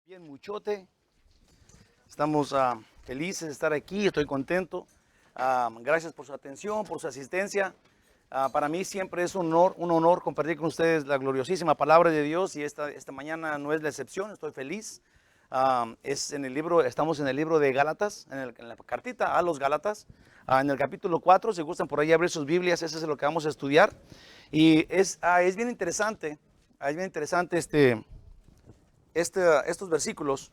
Bien, muchote. Estamos felices de estar aquí, estoy contento. Gracias por su atención, por su asistencia. Para mí siempre es un honor compartir con ustedes la gloriosísima palabra de Dios y esta mañana no es la excepción, estoy feliz. Estamos en el libro de Gálatas, en la cartita a los Gálatas, en el capítulo 4, si gustan por ahí abrir sus Biblias, ese es lo que vamos a estudiar. Y es bien interesante, estos versículos,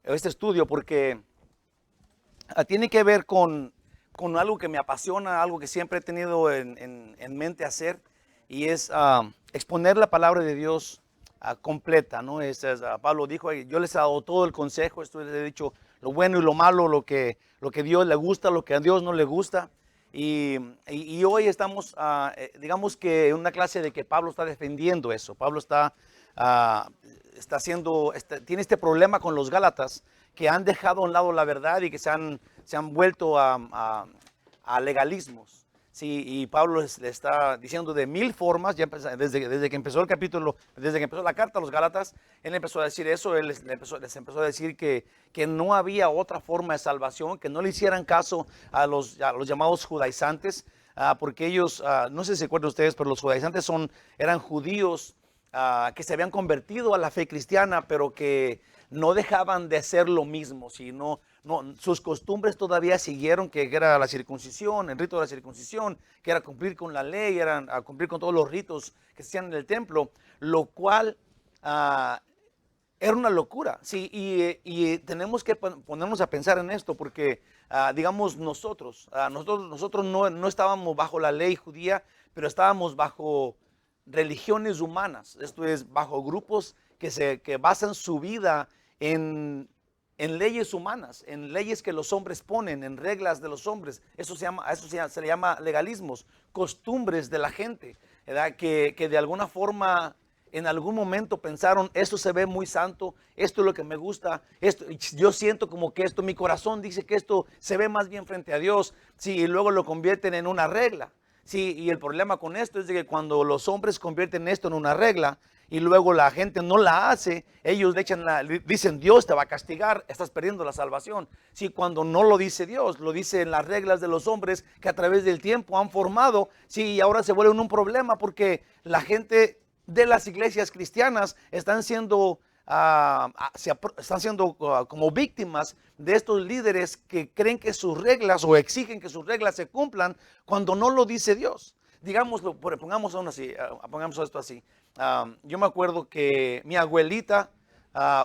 este estudio, porque tiene que ver con algo que me apasiona, algo que siempre he tenido en mente hacer, y es exponer la palabra de Dios completa, ¿no? Pablo dijo, yo les he dado todo el consejo, esto les he dicho lo bueno y lo malo, lo que a Dios le gusta, lo que a Dios no le gusta. Y hoy estamos, digamos que en una clase de que Pablo está defendiendo eso. Pablo tiene este problema con los Gálatas que han dejado a un lado la verdad y que se han vuelto a legalismos. Sí, y Pablo le está diciendo de mil formas, desde que empezó el capítulo, desde que empezó la carta a los Gálatas, él empezó a decir eso, les empezó a decir que no había otra forma de salvación, que no le hicieran caso a los llamados judaizantes, porque ellos, no sé si se acuerdan ustedes, pero los judaizantes eran judíos que se habían convertido a la fe cristiana, pero que no dejaban de hacer lo mismo, sino sus costumbres todavía siguieron, que era la circuncisión, el rito de la circuncisión, que era cumplir con la ley, eran a cumplir con todos los ritos que se hacían en el templo, lo cual era una locura. Sí, y tenemos que ponernos a pensar en esto, porque digamos nosotros no estábamos bajo la ley judía, pero estábamos bajo religiones humanas, esto es, bajo grupos que basan su vida en leyes humanas, en leyes que los hombres ponen, en reglas de los hombres. Eso se le llama legalismos, costumbres de la gente, ¿verdad? Que de alguna forma en algún momento pensaron, esto se ve muy santo, esto es lo que me gusta, yo siento como que mi corazón dice que esto se ve más bien frente a Dios, sí, y luego lo convierten en una regla. Sí, y el problema con esto es de que cuando los hombres convierten esto en una regla y luego la gente no la hace, ellos dicen Dios te va a castigar, estás perdiendo la salvación. Sí, cuando no lo dice Dios, lo dicen las reglas de los hombres que a través del tiempo han formado, sí, y ahora se vuelven un problema porque la gente de las iglesias cristianas están siendo como víctimas de estos líderes que creen que sus reglas o exigen que sus reglas se cumplan cuando no lo dice Dios. Digámoslo, pongamos esto así. Yo me acuerdo que mi abuelita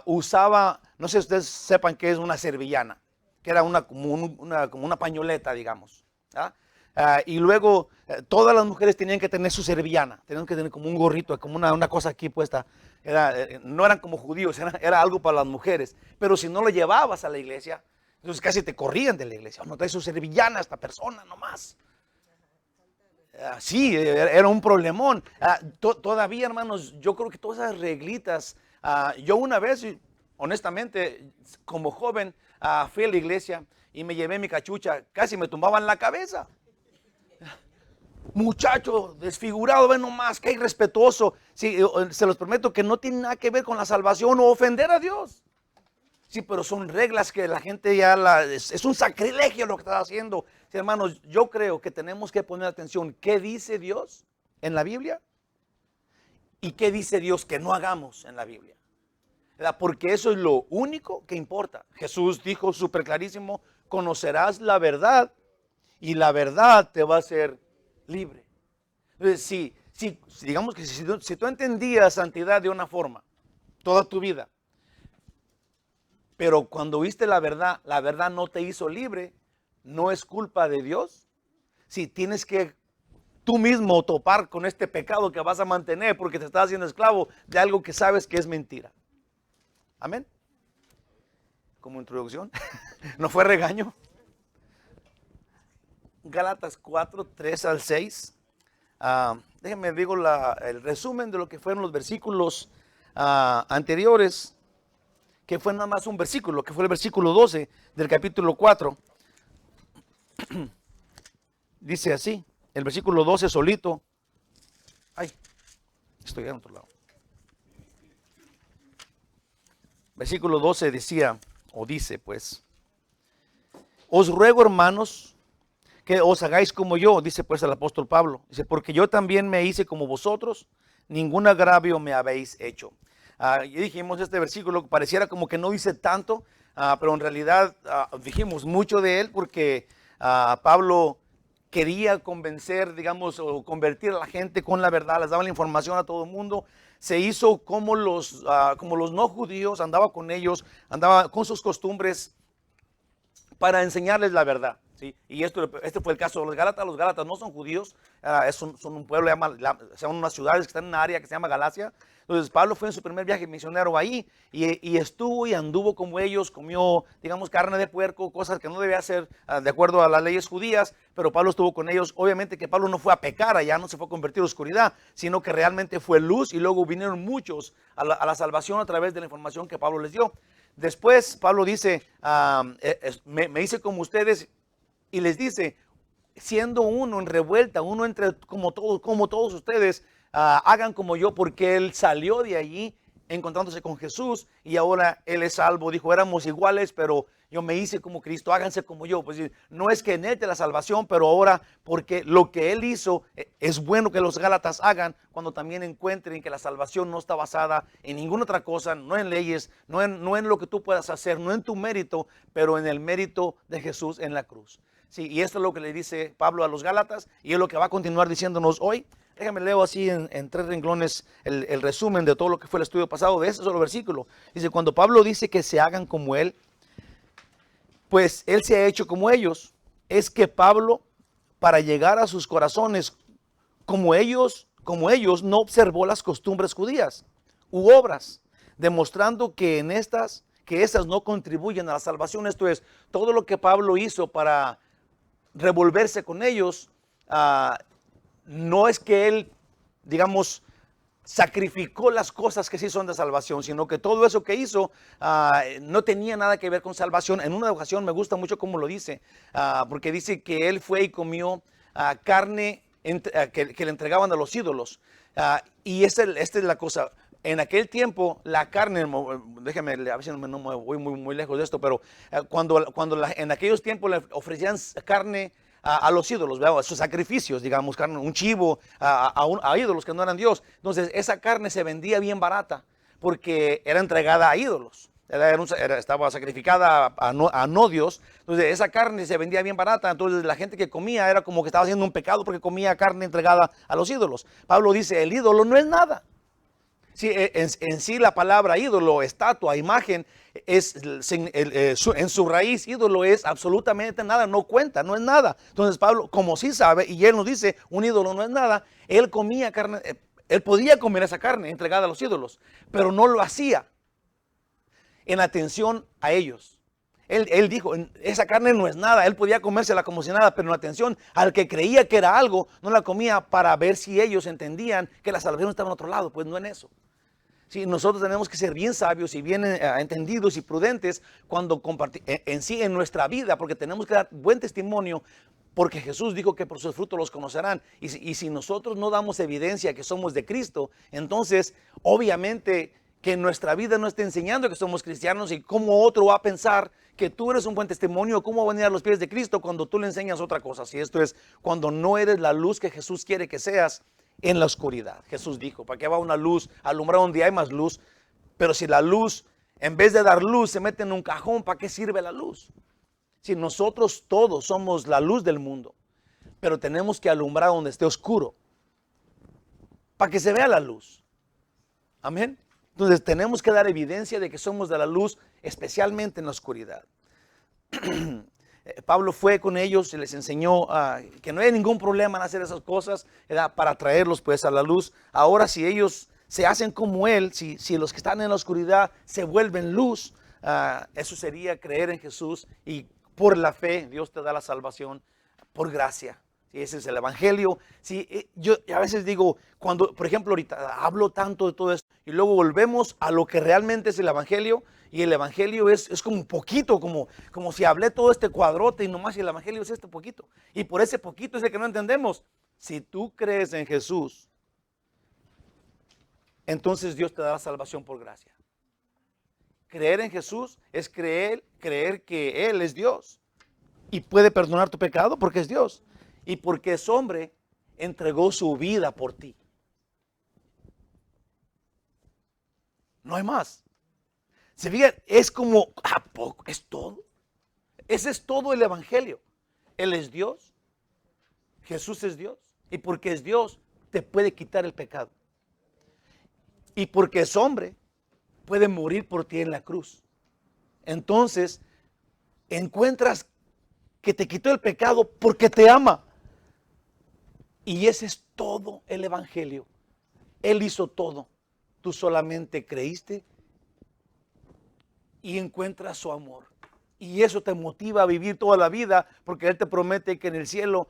usaba, no sé si ustedes sepan qué es una servillana, que era como una pañoleta, digamos. Y luego todas las mujeres tenían que tener su servillana, tenían que tener como un gorrito, como una cosa aquí puesta. No eran como judíos, era algo para las mujeres. Pero si no lo llevabas a la iglesia, entonces casi te corrían de la iglesia. No trae su servillana a esta persona nomás. Sí, era un problemón. Todavía, hermanos, yo creo que todas esas reglitas, yo una vez, honestamente, como joven, fui a la iglesia y me llevé mi cachucha, casi me tumbaban la cabeza. Muchacho desfigurado, ven nomás, que irrespetuoso. Sí, se los prometo que no tiene nada que ver con la salvación o ofender a Dios. Sí, pero son reglas que la gente es un sacrilegio lo que está haciendo. Sí, hermanos, yo creo que tenemos que poner atención. ¿Qué dice Dios en la Biblia? ¿Y qué dice Dios que no hagamos en la Biblia? ¿Verdad? Porque eso es lo único que importa. Jesús dijo súper clarísimo, conocerás la verdad y la verdad te va a hacer libre. Entonces, digamos que si tú entendías santidad de una forma toda tu vida, pero cuando oíste la verdad no te hizo libre, no es culpa de Dios. Si tienes que tú mismo topar con este pecado que vas a mantener porque te estás haciendo esclavo de algo que sabes que es mentira. Amén. Como introducción, no fue regaño. Gálatas 4, 3 al 6. Déjenme digo el resumen de lo que fueron los versículos anteriores, que fue nada más un versículo, que fue el versículo 12 del capítulo 4. Dice así, el versículo 12 solito. Ay, estoy en otro lado. versículo 12 decía, o dice pues, os ruego hermanos, que os hagáis como yo, dice pues el apóstol Pablo. Dice, porque yo también me hice como vosotros, ningún agravio me habéis hecho. Y dijimos este versículo, pareciera como que no dice tanto, pero en realidad dijimos mucho de él porque Pablo quería convencer, digamos, o convertir a la gente con la verdad, les daba la información a todo el mundo. Se hizo como los no judíos, andaba con ellos, andaba con sus costumbres para enseñarles la verdad. ¿Sí? Y este fue el caso de los Gálatas. Los Gálatas no son judíos, son un pueblo, son unas ciudades que están en una área que se llama Galacia. Entonces Pablo fue en su primer viaje misionero ahí y estuvo y anduvo como ellos, comió, digamos, carne de puerco, cosas que no debía hacer de acuerdo a las leyes judías, pero Pablo estuvo con ellos. Obviamente que Pablo no fue a pecar allá, no se fue a convertir a oscuridad, sino que realmente fue luz y luego vinieron muchos a la salvación a través de la información que Pablo les dio. Después Pablo dice, me hice como ustedes, y les dice, siendo uno en revuelta, uno entre como todos ustedes, hagan como yo, porque él salió de allí encontrándose con Jesús y ahora él es salvo. Dijo, éramos iguales, pero yo me hice como Cristo, háganse como yo. Pues no es que en él te la salvación, pero ahora porque lo que él hizo es bueno que los Gálatas hagan cuando también encuentren que la salvación no está basada en ninguna otra cosa, no en leyes, no en lo que tú puedas hacer, no en tu mérito, pero en el mérito de Jesús en la cruz. Sí, y esto es lo que le dice Pablo a los Gálatas y es lo que va a continuar diciéndonos hoy. Déjame leo así en tres renglones el resumen de todo lo que fue el estudio pasado de ese solo versículo. Dice, cuando Pablo dice que se hagan como él, pues él se ha hecho como ellos. Es que Pablo, para llegar a sus corazones, como ellos no observó las costumbres judías u obras, demostrando que estas no contribuyen a la salvación. Esto es, todo lo que Pablo hizo para revolverse con ellos, no es que él, digamos, sacrificó las cosas que sí son de salvación, sino que todo eso que hizo no tenía nada que ver con salvación. En una ocasión me gusta mucho cómo lo dice, porque dice que él fue y comió carne que le entregaban a los ídolos. Y esta es la cosa. En aquel tiempo la carne, déjame, a veces no me voy muy lejos de esto, pero en aquellos tiempos le ofrecían carne a los ídolos, a sus sacrificios, digamos, carne, un chivo a ídolos que no eran Dios. Entonces esa carne se vendía bien barata porque era entregada a ídolos. Estaba sacrificada a no Dios. Entonces esa carne se vendía bien barata. Entonces la gente que comía era como que estaba haciendo un pecado porque comía carne entregada a los ídolos. Pablo dice, el ídolo no es nada. Sí, en sí la palabra ídolo, estatua, imagen, en su raíz ídolo es absolutamente nada, no cuenta, no es nada. Entonces Pablo, como sí sabe, y él nos dice, un ídolo no es nada, él comía carne, él podía comer esa carne entregada a los ídolos, pero no lo hacía en atención a ellos. Él dijo, esa carne no es nada, él podía comérsela como si nada, pero en atención al que creía que era algo, no la comía para ver si ellos entendían que la salvación estaba en otro lado, pues no en eso. Sí, nosotros tenemos que ser bien sabios y bien entendidos y prudentes cuando compartimos en nuestra vida, porque tenemos que dar buen testimonio, porque Jesús dijo que por sus frutos los conocerán. Y si nosotros no damos evidencia que somos de Cristo, entonces obviamente que nuestra vida no está enseñando que somos cristianos, y cómo otro va a pensar que tú eres un buen testimonio, cómo va a venir a los pies de Cristo cuando tú le enseñas otra cosa. Si esto es cuando no eres la luz que Jesús quiere que seas en la oscuridad. Jesús dijo, ¿para qué va una luz a alumbrar donde hay más luz? Pero si la luz, en vez de dar luz, se mete en un cajón, ¿para qué sirve la luz? Si nosotros todos somos la luz del mundo, pero tenemos que alumbrar donde esté oscuro, para que se vea la luz. Amén. Entonces tenemos que dar evidencia de que somos de la luz, especialmente en la oscuridad. Pablo fue con ellos y les enseñó que no hay ningún problema en hacer esas cosas, era para traerlos pues a la luz. Ahora si ellos se hacen como él, si los que están en la oscuridad se vuelven luz, eso sería creer en Jesús, y por la fe Dios te da la salvación por gracia. Sí, ese es el evangelio. Sí, yo a veces digo, cuando, por ejemplo, ahorita hablo tanto de todo esto y luego volvemos a lo que realmente es el evangelio, y el evangelio es como un poquito, como si hablé todo este cuadrote y nomás el evangelio es este poquito. Y por ese poquito es el que no entendemos. Si tú crees en Jesús, entonces Dios te da la salvación por gracia. Creer en Jesús es creer que Él es Dios y puede perdonar tu pecado porque es Dios. Y porque es hombre, entregó su vida por ti. No hay más. Se fijan, es como, ¿a poco? ¿Es todo? Ese es todo el evangelio. Él es Dios. Jesús es Dios. Y porque es Dios, te puede quitar el pecado. Y porque es hombre, puede morir por ti en la cruz. Entonces, encuentras que te quitó el pecado porque te ama. Y ese es todo el evangelio. Él hizo todo. Tú solamente creíste y encuentras su amor. Y eso te motiva a vivir toda la vida, porque Él te promete que en el cielo,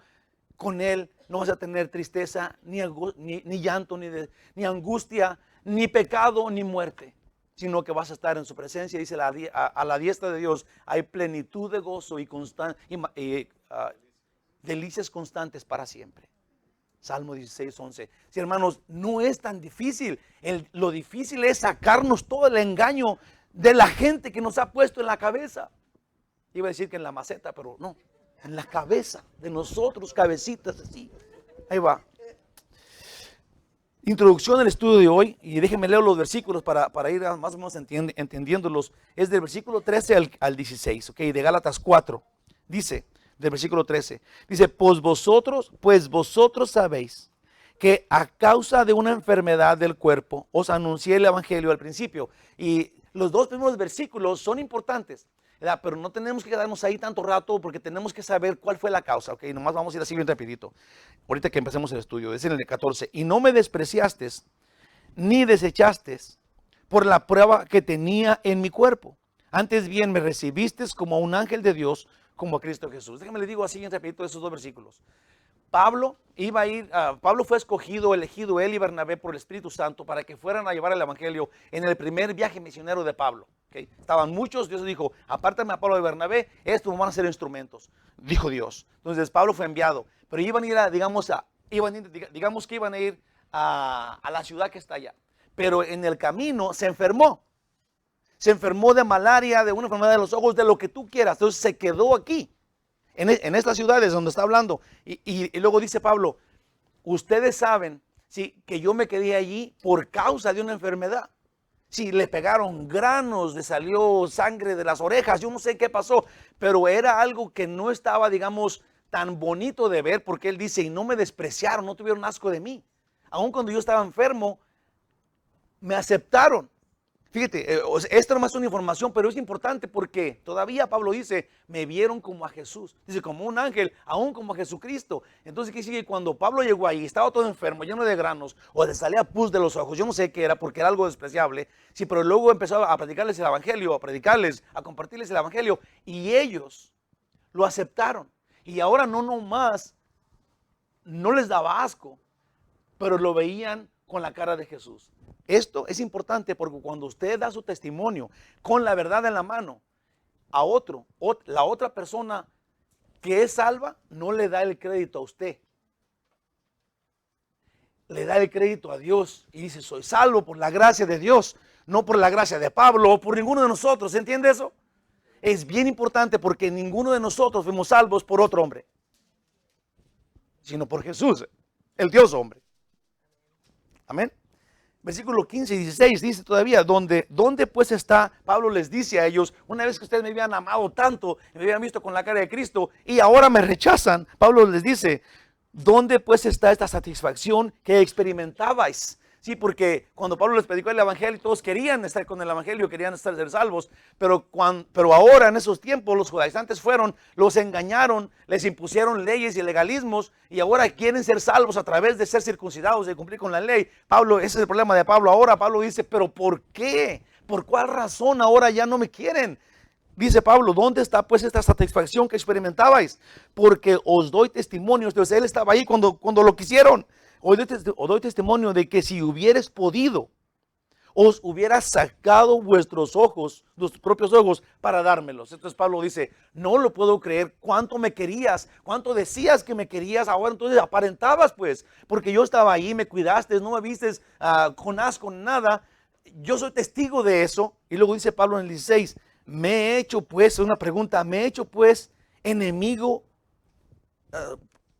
con Él, no vas a tener tristeza, ni llanto, ni angustia, ni pecado, ni muerte, sino que vas a estar en su presencia. Dice, a la diestra de Dios hay plenitud de gozo y delicias constantes para siempre. Salmo 16:11. Sí, hermanos, no es tan difícil. Lo difícil es sacarnos todo el engaño de la gente que nos ha puesto en la cabeza. Iba a decir que en la maceta, pero no, en la cabeza de nosotros, cabecitas así. Ahí va. Introducción al estudio de hoy, y déjenme leer los versículos para ir más o menos entendiéndolos. Es del versículo 13 al 16, ok, de Gálatas 4. Dice, del versículo 13, dice, pues vosotros sabéis que a causa de una enfermedad del cuerpo os anuncié el evangelio al principio. Y los dos primeros versículos son importantes, ¿verdad? Pero no tenemos que quedarnos ahí tanto rato porque tenemos que saber cuál fue la causa, ok, nomás vamos a ir así bien rapidito. Ahorita que empecemos el estudio, es en el 14, y no me despreciaste ni desechaste por la prueba que tenía en mi cuerpo. Antes bien me recibiste como a un ángel de Dios, como a Cristo Jesús. Déjenme les digo así en rapidito esos dos versículos. Pablo fue escogido, elegido, él y Bernabé por el Espíritu Santo para que fueran a llevar el evangelio en el primer viaje misionero de Pablo. ¿Okay? Estaban muchos, Dios dijo, apártame a Pablo y Bernabé, estos van a ser instrumentos, dijo Dios. Entonces Pablo fue enviado, pero iban a ir digamos que iban a ir a la ciudad que está allá. Pero en el camino se enfermó. Se enfermó de malaria, de una enfermedad de los ojos, de lo que tú quieras. Entonces se quedó aquí, en estas ciudades donde está hablando. Y luego dice Pablo, ustedes saben, sí, que yo me quedé allí por causa de una enfermedad. Sí, le pegaron granos, le salió sangre de las orejas, yo no sé qué pasó, pero era algo que no estaba, digamos, tan bonito de ver, porque él dice, y no me despreciaron, no tuvieron asco de mí. Aun cuando yo estaba enfermo, me aceptaron. Fíjate, esto no es una información, pero es importante porque todavía Pablo dice, me vieron como a Jesús. Dice, como un ángel, aún como a Jesucristo. Entonces, ¿qué sigue? Cuando Pablo llegó ahí, estaba todo enfermo, lleno de granos, o le salía pus de los ojos, yo no sé qué era, porque era algo despreciable. Sí, pero luego empezó a predicarles el evangelio, a compartirles el evangelio, y ellos lo aceptaron. Y ahora no nomás, no les daba asco, pero lo veían con la cara de Jesús. Esto es importante porque cuando usted da su testimonio con la verdad en la mano a la otra persona que es salva no le da el crédito a usted. Le da el crédito a Dios y dice, soy salvo por la gracia de Dios, no por la gracia de Pablo o por ninguno de nosotros. ¿Se entiende eso? Es bien importante porque ninguno de nosotros fuimos salvos por otro hombre, sino por Jesús, el Dios hombre. Amén. Versículo 15 y 16 dice todavía, ¿dónde pues está? Pablo les dice a ellos, una vez que ustedes me habían amado tanto, me habían visto con la cara de Cristo y ahora me rechazan, Pablo les dice, ¿dónde pues está esta satisfacción que experimentabais? Sí, porque cuando Pablo les predicó el evangelio, todos querían estar con el evangelio, querían ser salvos, pero ahora en esos tiempos los judaizantes fueron, los engañaron, les impusieron leyes y legalismos y ahora quieren ser salvos a través de ser circuncidados, de cumplir con la ley. Pablo, ese es el problema de Pablo ahora. Pablo dice, pero ¿por qué? ¿Por cuál razón ahora ya no me quieren? Dice Pablo, ¿dónde está pues esta satisfacción que experimentabais? Porque os doy testimonio, él estaba ahí cuando lo quisieros doy testimonio de que si hubierais podido, os hubiera sacado vuestros propios ojos para dármelos. Entonces Pablo dice, no lo puedo creer, cuánto me querías, cuánto decías que me querías, ahora entonces aparentabas pues, porque yo estaba ahí, me cuidaste, no me vistes con asco, nada. yo soy testigo de eso. Y luego dice Pablo en el 16, me he hecho pues, una pregunta, me he hecho pues enemigo,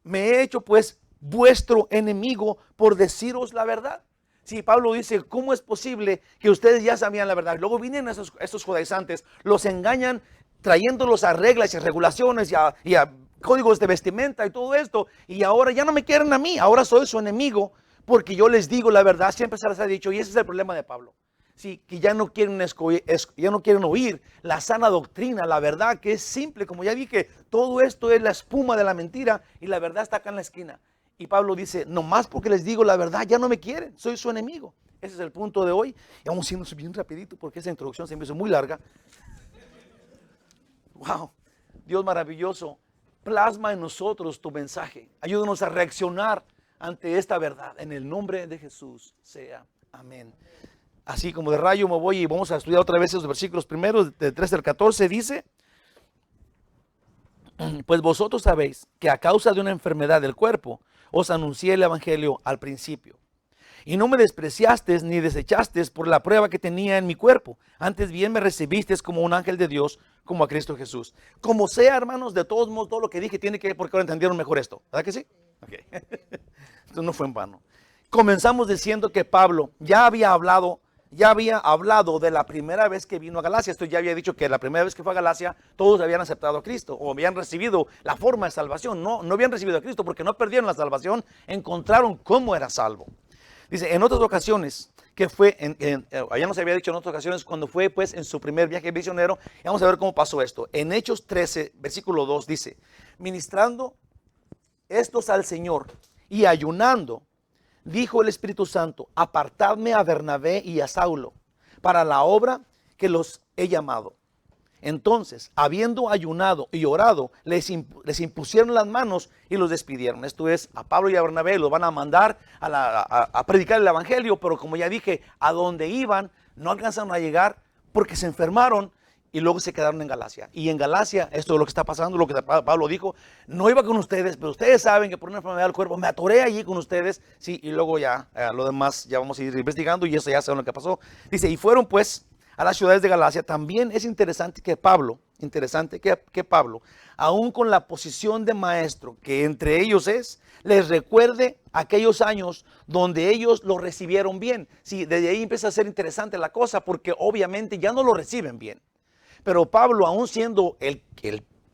me he hecho pues vuestro enemigo por deciros la verdad. Sí, Pablo dice, ¿cómo es posible que ustedes ya sabían la verdad? Y luego vienen esos judaizantes, los engañan trayéndolos a reglas y regulaciones y a códigos de vestimenta y todo esto. Y ahora ya no me quieren a mí, ahora soy su enemigo porque yo les digo la verdad. Siempre se les ha dicho, y ese es el problema de Pablo. Sí, que ya no quieren oír la sana doctrina, la verdad que es simple. Como ya dije, todo esto es la espuma de la mentira y la verdad está acá en la esquina. Y Pablo dice, nomás porque les digo la verdad, ya no me quieren, soy su enemigo. Ese es el punto de hoy. Y vamos yendo bien rapidito porque esa introducción se me hizo muy larga. Wow, Dios maravilloso, plasma en nosotros tu mensaje. Ayúdanos a reaccionar ante esta verdad. En el nombre de Jesús sea amén. Así como de rayo me voy y vamos a estudiar otra vez esos versículos primeros, del 13 al 14, dice, pues vosotros sabéis que a causa de una enfermedad del cuerpo, os anuncié el evangelio al principio. Y no me despreciasteis ni desechasteis por la prueba que tenía en mi cuerpo. Antes bien me recibisteis como un ángel de Dios, como a Cristo Jesús. Como sea, hermanos, de todos modos, todo lo que dije tiene que ver porque ahora entendieron mejor esto. ¿Verdad que sí? Okay. Esto no fue en vano. Comenzamos diciendo que Pablo ya había hablado de la primera vez que vino a Galacia. Esto ya había dicho que la primera vez que fue a Galacia, todos habían aceptado a Cristo o habían recibido la forma de salvación. No habían recibido a Cristo porque no perdieron la salvación, encontraron cómo era salvo. Dice, en otras ocasiones, que fue, allá nos había dicho en otras ocasiones, cuando fue pues en su primer viaje misionero, y vamos a ver cómo pasó esto. En Hechos 13, versículo 2 dice, ministrando estos al Señor y ayunando, dijo el Espíritu Santo, apartadme a Bernabé y a Saulo para la obra que los he llamado. Entonces, habiendo ayunado y orado, les impusieron las manos y los despidieron. Esto es, a Pablo y a Bernabé los van a mandar a predicar el evangelio, pero como ya dije, a donde iban no alcanzaron a llegar porque se enfermaron y luego se quedaron en Galacia. Y en Galacia, esto es lo que está pasando, lo que Pablo dijo, no iba con ustedes, pero ustedes saben que por una enfermedad del cuerpo me atoré allí con ustedes. Sí, y luego ya, lo demás ya vamos a ir investigando y eso ya saben lo que pasó. Dice, y fueron pues a las ciudades de Galacia. También es interesante que Pablo, aún con la posición de maestro que entre ellos es, les recuerde aquellos años donde ellos lo recibieron bien. Sí, desde ahí empieza a ser interesante la cosa porque obviamente ya no lo reciben bien. Pero Pablo, aún siendo el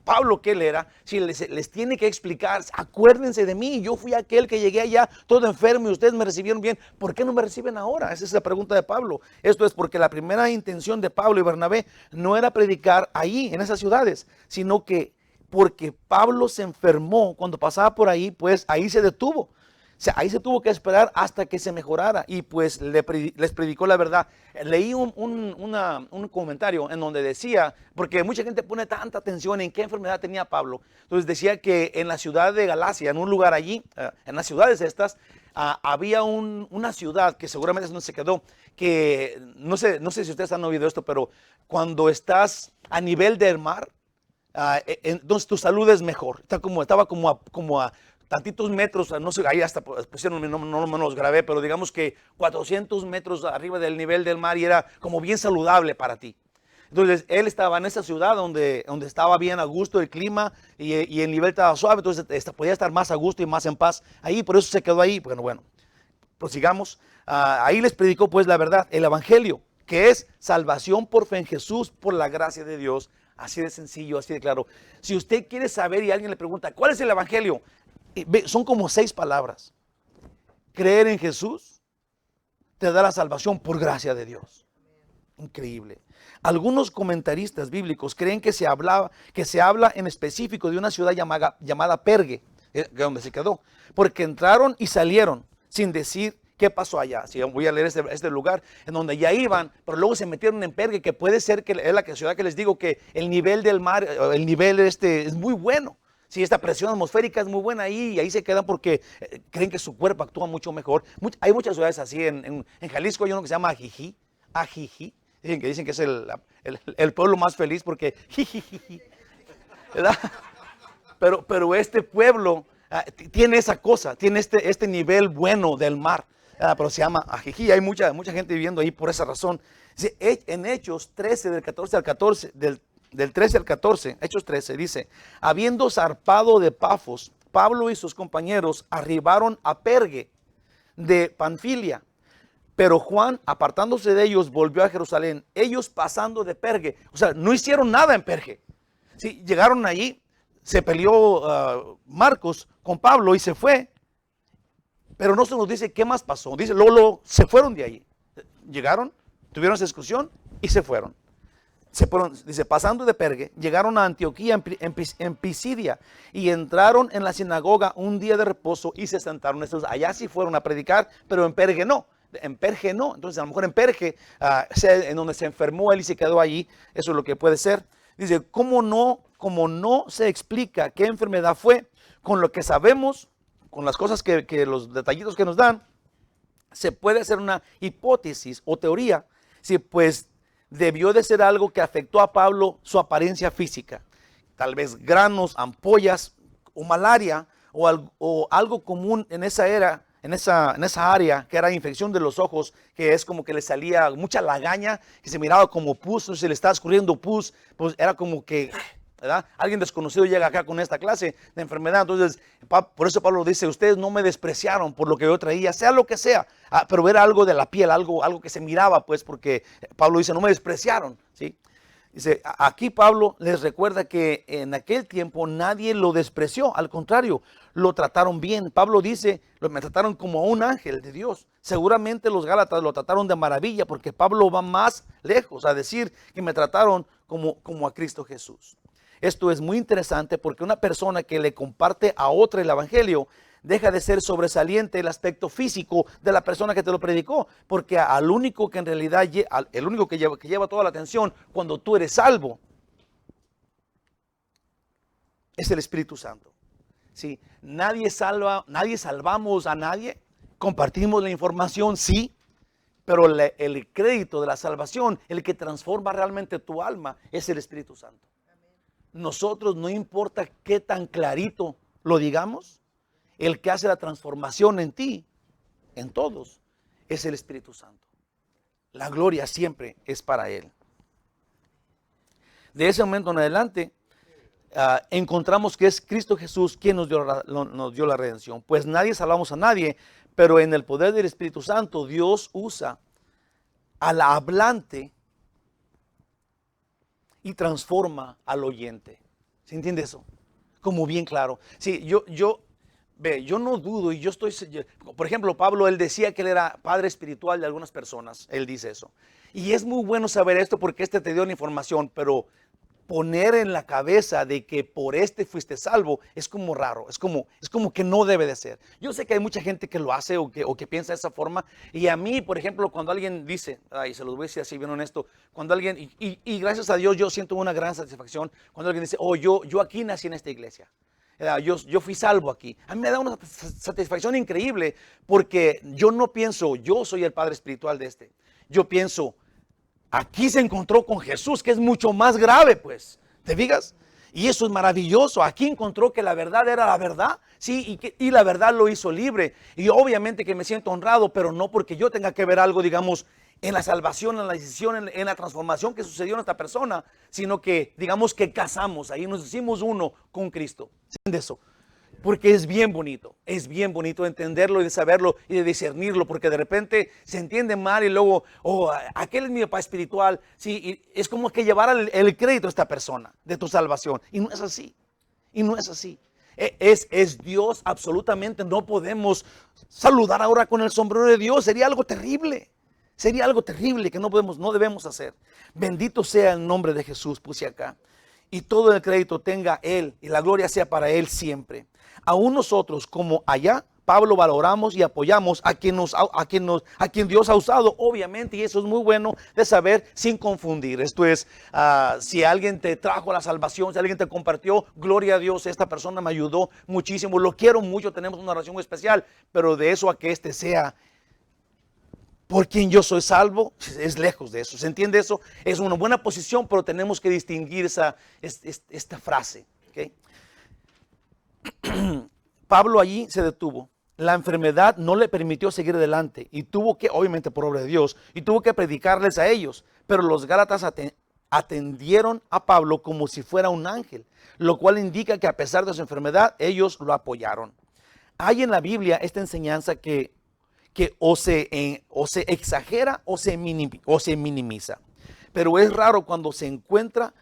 Pablo que él era, si les tiene que explicar, acuérdense de mí, yo fui aquel que llegué allá todo enfermo y ustedes me recibieron bien, ¿por qué no me reciben ahora? Esa es la pregunta de Pablo. Esto es porque la primera intención de Pablo y Bernabé no era predicar ahí, en esas ciudades, sino que porque Pablo se enfermó cuando pasaba por ahí, pues ahí se detuvo. O sea, ahí se tuvo que esperar hasta que se mejorara y pues les predicó la verdad. Leí un comentario en donde decía, porque mucha gente pone tanta atención en qué enfermedad tenía Pablo. Entonces decía que en la ciudad de Galacia, en un lugar allí, en las ciudades estas, había una ciudad que seguramente es donde se quedó, que no sé si ustedes han oído esto, pero cuando estás a nivel del mar, entonces tu salud es mejor. Estaba como a tantitos metros, no sé, ahí hasta pusieron, no me los grabé, pero digamos que 400 metros arriba del nivel del mar y era como bien saludable para ti. Entonces él estaba en esa ciudad donde estaba bien a gusto el clima y el nivel estaba suave, entonces podía estar más a gusto y más en paz ahí, por eso se quedó ahí. Bueno, prosigamos. Ahí les predicó pues la verdad, el evangelio, que es salvación por fe en Jesús, por la gracia de Dios. Así de sencillo, así de claro. Si usted quiere saber y alguien le pregunta, ¿cuál es el evangelio? Son como 6 palabras. Creer en Jesús te da la salvación por gracia de Dios. Increíble. Algunos comentaristas bíblicos creen que se habla en específico de una ciudad llamada Perge, donde se quedó, porque entraron y salieron sin decir qué pasó allá. Si voy a leer este lugar en donde ya iban, pero luego se metieron en Perge, que puede ser que es la ciudad que les digo que el nivel del mar, el nivel es muy bueno. Sí, esta presión atmosférica es muy buena ahí y ahí se quedan porque creen que su cuerpo actúa mucho mejor. Hay muchas ciudades así. En Jalisco hay uno que se llama Ajijí. Dicen que es el pueblo más feliz porque jijijiji, ¿verdad? Pero este pueblo tiene esa cosa, tiene este nivel bueno del mar. Pero se llama Ajijí. Hay mucha gente viviendo ahí por esa razón. Dice, en Hechos 13, del 14 al 14, del 13 al 14, Hechos 13, dice, habiendo zarpado de Pafos, Pablo y sus compañeros arribaron a Perge de Panfilia. Pero Juan, apartándose de ellos, volvió a Jerusalén. Ellos pasando de Perge. O sea, no hicieron nada en Perge. Sí, llegaron allí, se peleó Marcos con Pablo y se fue. Pero no se nos dice qué más pasó. Dice, luego se fueron de allí. Llegaron, tuvieron esa discusión y se fueron. Dice, pasando de Perge, llegaron a Antioquía en Pisidia y entraron en la sinagoga un día de reposo y se sentaron. Entonces, allá sí fueron a predicar, pero en Perge no. En Perge no. Entonces, a lo mejor en Perge, en donde se enfermó él y se quedó allí, eso es lo que puede ser. Dice, como no se explica qué enfermedad fue, con lo que sabemos, con las cosas que los detallitos que nos dan, se puede hacer una hipótesis o teoría, si pues debió de ser algo que afectó a Pablo su apariencia física. Tal vez granos, ampollas o malaria o algo común en esa era, en esa área, que era infección de los ojos, que es como que le salía mucha lagaña, que se miraba como pus, o se le estaba escurriendo pus, pues era como que, ¿verdad? Alguien desconocido llega acá con esta clase de enfermedad. Entonces, por eso Pablo dice, ustedes no me despreciaron por lo que yo traía, sea lo que sea, pero era algo de la piel, algo que se miraba, pues, porque Pablo dice, no me despreciaron, ¿sí? Dice, aquí Pablo les recuerda que en aquel tiempo nadie lo despreció, al contrario, lo trataron bien. Pablo dice, me trataron como a un ángel de Dios. Seguramente los Gálatas lo trataron de maravilla, porque Pablo va más lejos a decir que me trataron como a Cristo Jesús. Esto es muy interesante porque una persona que le comparte a otra el evangelio deja de ser sobresaliente el aspecto físico de la persona que te lo predicó, porque al único que en realidad, el único que lleva toda la atención cuando tú eres salvo, es el Espíritu Santo. ¿Sí? Nadie salvamos a nadie, compartimos la información, sí, pero el crédito de la salvación, el que transforma realmente tu alma, es el Espíritu Santo. Nosotros, no importa qué tan clarito lo digamos, el que hace la transformación en ti, en todos, es el Espíritu Santo. La gloria siempre es para Él. De ese momento en adelante, encontramos que es Cristo Jesús quien nos dio la redención. Pues nadie salvamos a nadie, pero en el poder del Espíritu Santo, Dios usa al hablante y transforma al oyente. ¿Se entiende eso? Como bien claro. Sí, yo no dudo y por ejemplo, Pablo, él decía que él era padre espiritual de algunas personas. Él dice eso. Y es muy bueno saber esto porque te dio la información, pero poner en la cabeza de que por fuiste salvo es como raro, es como que no debe de ser. Yo sé que hay mucha gente que lo hace o que piensa de esa forma, y a mí, por ejemplo, cuando alguien dice, y se los voy a decir así bien honesto, cuando alguien, y gracias a Dios yo siento una gran satisfacción cuando alguien dice, yo aquí nací en esta iglesia. Yo fui salvo aquí. A mí me da una satisfacción increíble porque yo no pienso, yo soy el padre espiritual de yo pienso, aquí se encontró con Jesús, que es mucho más grave, pues. ¿Te fijas? Y eso es maravilloso. Aquí encontró que la verdad era la verdad, sí, y la verdad lo hizo libre. Y obviamente que me siento honrado, pero no porque yo tenga que ver algo, digamos, en la salvación, en la decisión, en la transformación que sucedió en esta persona, sino que, digamos, que casamos, ahí nos hicimos uno con Cristo. ¿Entiendes eso? Porque es bien bonito entenderlo y de saberlo y de discernirlo, porque de repente se entiende mal y luego, aquel es mi papá espiritual, sí, y es como que llevar el crédito a esta persona de tu salvación, y no es así, es Dios absolutamente. No podemos saludar ahora con el sombrero de Dios, sería algo terrible que no debemos hacer. Bendito sea el nombre de Jesús, puse acá. Y todo el crédito tenga Él y la gloria sea para Él siempre. Aún nosotros, como allá, Pablo, valoramos y apoyamos a quien Dios ha usado, obviamente, y eso es muy bueno de saber sin confundir. Esto es, si alguien te trajo a la salvación, si alguien te compartió, gloria a Dios, esta persona me ayudó muchísimo, lo quiero mucho, tenemos una relación especial, pero de eso a que sea por quien yo soy salvo, es lejos de eso. ¿Se entiende eso? Es una buena posición, pero tenemos que distinguir esta frase. ¿Okay? Pablo allí se detuvo la enfermedad no le permitió seguir adelante y tuvo que, obviamente por obra de Dios, y tuvo que predicarles a ellos. Pero los Gálatas atendieron a Pablo como si fuera un ángel, lo cual indica que a pesar de su enfermedad, ellos lo apoyaron. Hay en la Biblia esta enseñanza que o se exagera o se minimiza. Pero es raro cuando se encuentra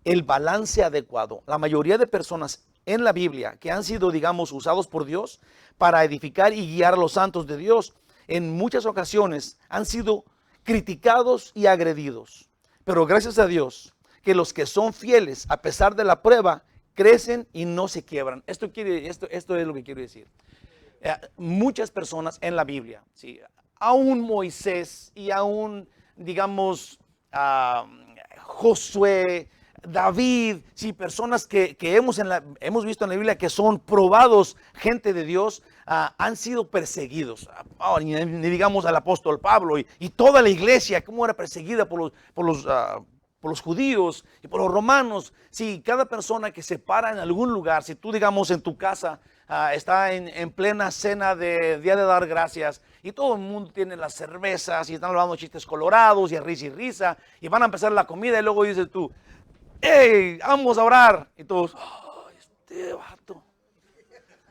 el balance adecuado. La mayoría de personas en la Biblia que han sido, digamos, usados por Dios para edificar y guiar a los santos de Dios, en muchas ocasiones han sido criticados y agredidos. Pero gracias a Dios que los que son fieles a pesar de la prueba crecen y no se quiebran. Esto es lo que quiero decir. Muchas personas en la Biblia, ¿sí? Aún Moisés y aún, digamos, Josué, David, sí, personas que hemos visto en la Biblia que son probados, gente de Dios, han sido perseguidos. Ni digamos al apóstol Pablo y toda la iglesia, cómo era perseguida por los judíos y por los romanos. Sí, cada persona que se para en algún lugar, si tú, digamos, en tu casa está en plena cena de Día de Dar Gracias y todo el mundo tiene las cervezas y están hablando chistes colorados y risa y van a empezar la comida y luego dices tú, hey, vamos a orar. Y todos, oh, este vato,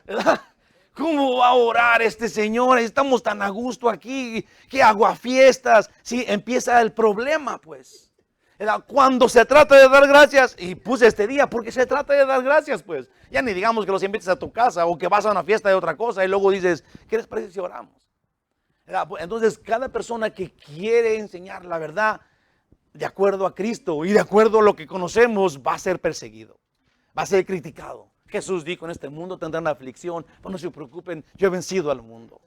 ¿verdad? ¿Cómo va a orar este señor? Estamos tan a gusto aquí, que aguafiestas. Sí, empieza el problema, pues. Cuando se trata de dar gracias, y puse este día porque se trata de dar gracias, pues. Ya ni digamos que los invites a tu casa o que vas a una fiesta de otra cosa y luego dices, ¿qué les parece si oramos? Entonces, cada persona que quiere enseñar la verdad de acuerdo a Cristo y de acuerdo a lo que conocemos va a ser perseguido, va a ser criticado. Jesús dijo, en este mundo tendrán aflicción, pero no se preocupen, yo he vencido al mundo.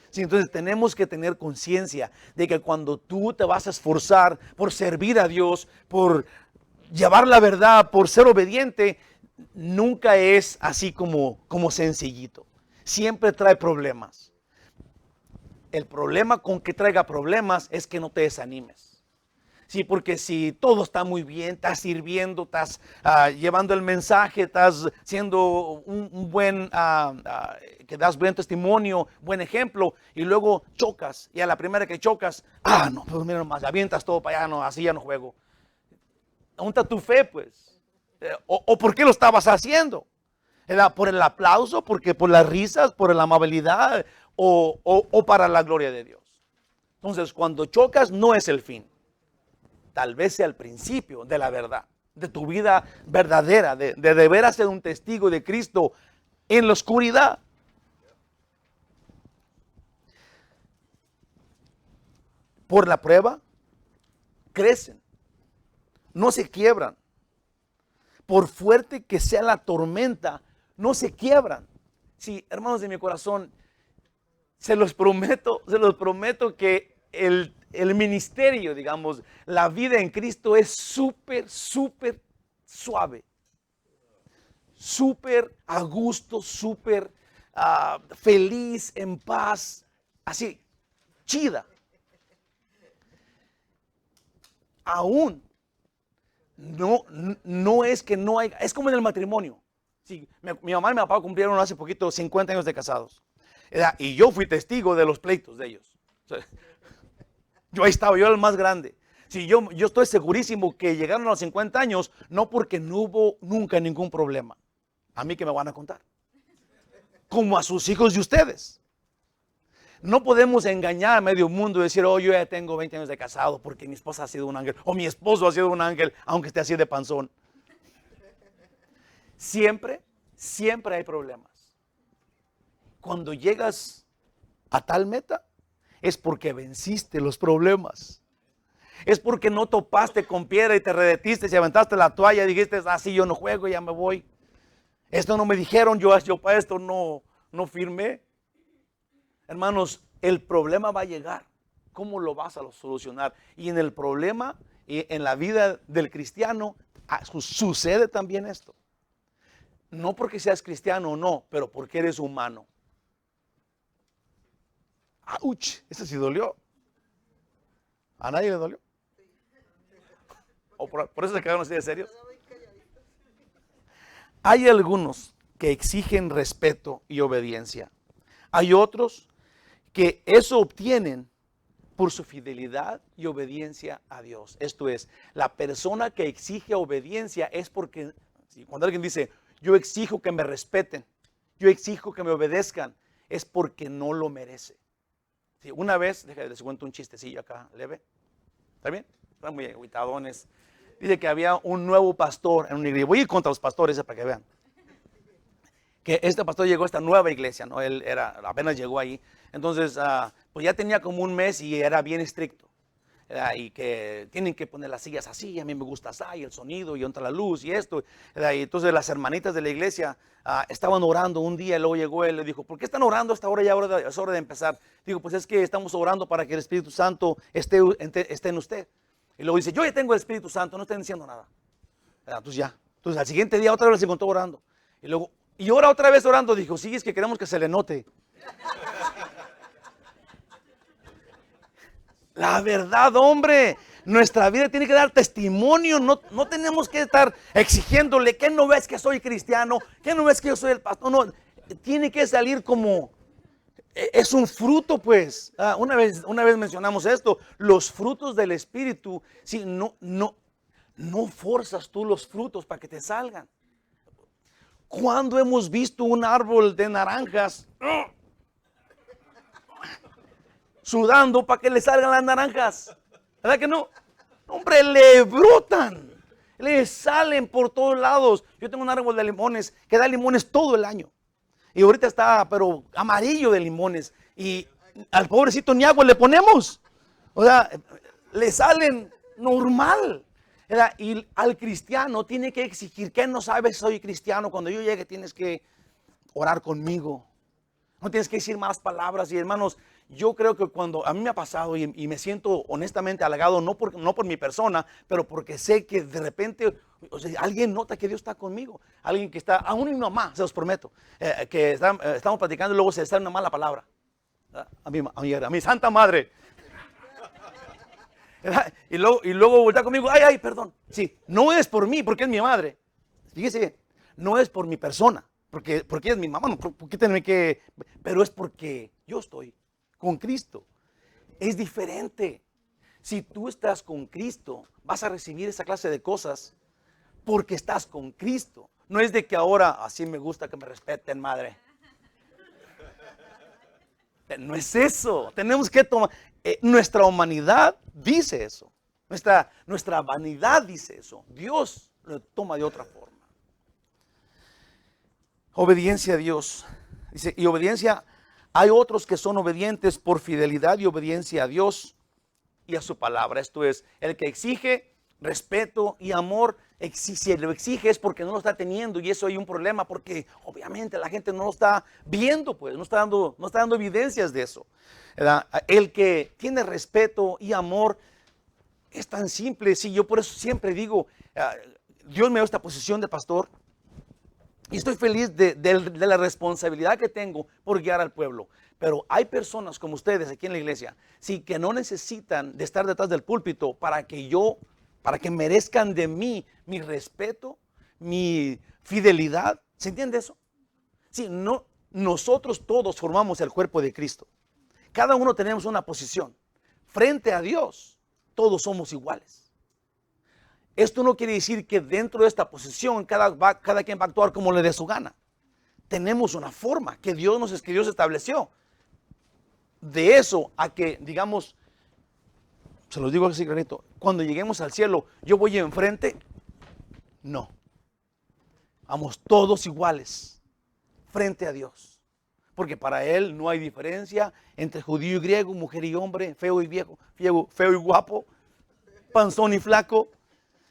Sí, entonces tenemos que tener conciencia de que cuando tú te vas a esforzar por servir a Dios, por llevar la verdad, por ser obediente, nunca es así como sencillito. Siempre trae problemas. El problema con que traiga problemas es que no te desanimes. Sí, porque si todo está muy bien, estás sirviendo, estás llevando el mensaje, estás siendo un buen, que das buen testimonio, buen ejemplo, y luego chocas, y a la primera que chocas, no, pues mira nomás, avientas todo para allá, no, así ya no juego. ¿Dónde está tu fe, pues? ¿O por qué lo estabas haciendo? ¿Por el aplauso? ¿Porque por las risas? ¿Por la amabilidad? ¿O para la gloria de Dios? Entonces, cuando chocas, no es el fin. Tal vez sea el principio de la verdad, de tu vida verdadera, de deber ser un testigo de Cristo en la oscuridad. Por la prueba, crecen, no se quiebran. Por fuerte que sea la tormenta, no se quiebran. Sí, hermanos de mi corazón, se los prometo que el ministerio, digamos, la vida en Cristo es súper suave, súper a gusto, súper feliz, en paz, así, chida. Aún no es que no hay, es como en el matrimonio. Sí, mi mamá y mi papá cumplieron hace poquito 50 años de casados. Y yo fui testigo de los pleitos de ellos. O sea, yo ahí estaba, yo era el más grande. Sí, yo estoy segurísimo que llegaron a los 50 años no porque no hubo nunca ningún problema. A mí que me van a contar. Como a sus hijos y ustedes. No podemos engañar a medio mundo y decir, oh, yo ya tengo 20 años de casado porque mi esposa ha sido un ángel. O mi esposo ha sido un ángel, aunque esté así de panzón. Siempre hay problemas. Cuando llegas a tal meta, es porque venciste los problemas. Es porque no topaste con piedra y te redetiste y aventaste la toalla y dijiste, así yo no juego, ya me voy. Esto no me dijeron, yo para esto no firmé. Hermanos, el problema va a llegar. ¿Cómo lo vas a solucionar? Y en el problema, en la vida del cristiano, sucede también esto. No porque seas cristiano o no, pero porque eres humano. ¡Auch! Ese sí dolió. ¿A nadie le dolió? ¿O por eso se quedaron así de serios? Hay algunos que exigen respeto y obediencia. Hay otros que eso obtienen por su fidelidad y obediencia a Dios. Esto es, la persona que exige obediencia es porque, cuando alguien dice, yo exijo que me respeten, yo exijo que me obedezcan, es porque no lo merece. Sí, una vez, les cuento un chistecillo acá, leve. ¿Está bien? Están muy aguitadones. Dice que había un nuevo pastor en una iglesia. Voy a ir contra los pastores para que vean. Que este pastor llegó a esta nueva iglesia, ¿no? Él apenas llegó ahí. Entonces, pues ya tenía como un mes y era bien estricto. Y que tienen que poner las sillas así, a mí me gusta así, y el sonido, y entra la luz, y esto. Y entonces las hermanitas de la iglesia estaban orando un día, y luego llegó él y le dijo, ¿por qué están orando a esta hora? Ya es hora de empezar. Digo, pues es que estamos orando para que el Espíritu Santo esté en usted. Y luego dice, yo ya tengo el Espíritu Santo, no están diciendo nada. Entonces ya. Entonces al siguiente día otra vez se encontró orando. Y luego, y ahora otra vez orando, dijo, sí, es que queremos que se le note. La verdad, hombre, nuestra vida tiene que dar testimonio, no tenemos que estar exigiéndole, ¿qué no ves que soy cristiano? ¿Qué no ves que yo soy el pastor? No, tiene que salir como, es un fruto pues. Una vez mencionamos esto, los frutos del Espíritu, si no forzas tú los frutos para que te salgan. ¿Cuándo hemos visto un árbol de naranjas sudando para que le salgan las naranjas? ¿Verdad que no? Hombre, le brotan, le salen por todos lados. Yo tengo un árbol de limones que da limones todo el año. Y ahorita está, pero amarillo de limones. Y al pobrecito ni agua le ponemos. O sea, le salen normal. Y al cristiano tiene que exigir, ¿qué no sabes? Soy cristiano. Cuando yo llegue tienes que orar conmigo. No tienes que decir más palabras. Y hermanos, yo creo que cuando a mí me ha pasado y me siento honestamente halagado, no por mi persona, pero porque sé que de repente alguien nota que Dios está conmigo. Alguien que está, aún mi mamá, se los prometo, que estamos platicando y luego se está una mala palabra. A mi santa madre. Y luego voltea conmigo, ay, perdón. Sí, no es por mí, porque es mi madre. Fíjese, no es por mi persona, porque es mi mamá, no, ¿por qué tenerme que? Pero es porque yo estoy con Cristo. Es diferente. Si tú estás con Cristo, vas a recibir esa clase de cosas porque estás con Cristo. No es de que ahora, así me gusta que me respeten, madre. No es eso. Tenemos que tomar. Nuestra humanidad dice eso. Nuestra vanidad dice eso. Dios lo toma de otra forma. Obediencia a Dios. Dice, y obediencia, hay otros que son obedientes por fidelidad y obediencia a Dios y a su palabra. Esto es, el que exige respeto y amor, si lo exige es porque no lo está teniendo, y eso hay un problema porque obviamente la gente no lo está viendo, pues no está dando evidencias de eso. ¿Verdad? El que tiene respeto y amor es tan simple. Sí, yo por eso siempre digo, Dios me dio esta posición de pastor y estoy feliz de la responsabilidad que tengo por guiar al pueblo. Pero hay personas como ustedes aquí en la iglesia, sí, que no necesitan de estar detrás del púlpito para que merezcan de mí mi respeto, mi fidelidad. ¿Se entiende eso? Sí, no, nosotros todos formamos el cuerpo de Cristo. Cada uno tenemos una posición. Frente a Dios, todos somos iguales. Esto no quiere decir que dentro de esta posición cada quien va a actuar como le dé su gana. Tenemos una forma que Dios estableció. De eso a que, digamos, se los digo así clarito, cuando lleguemos al cielo, yo voy enfrente. No. Vamos todos iguales frente a Dios. Porque para Él no hay diferencia entre judío y griego, mujer y hombre, feo y viejo, feo y guapo, panzón y flaco.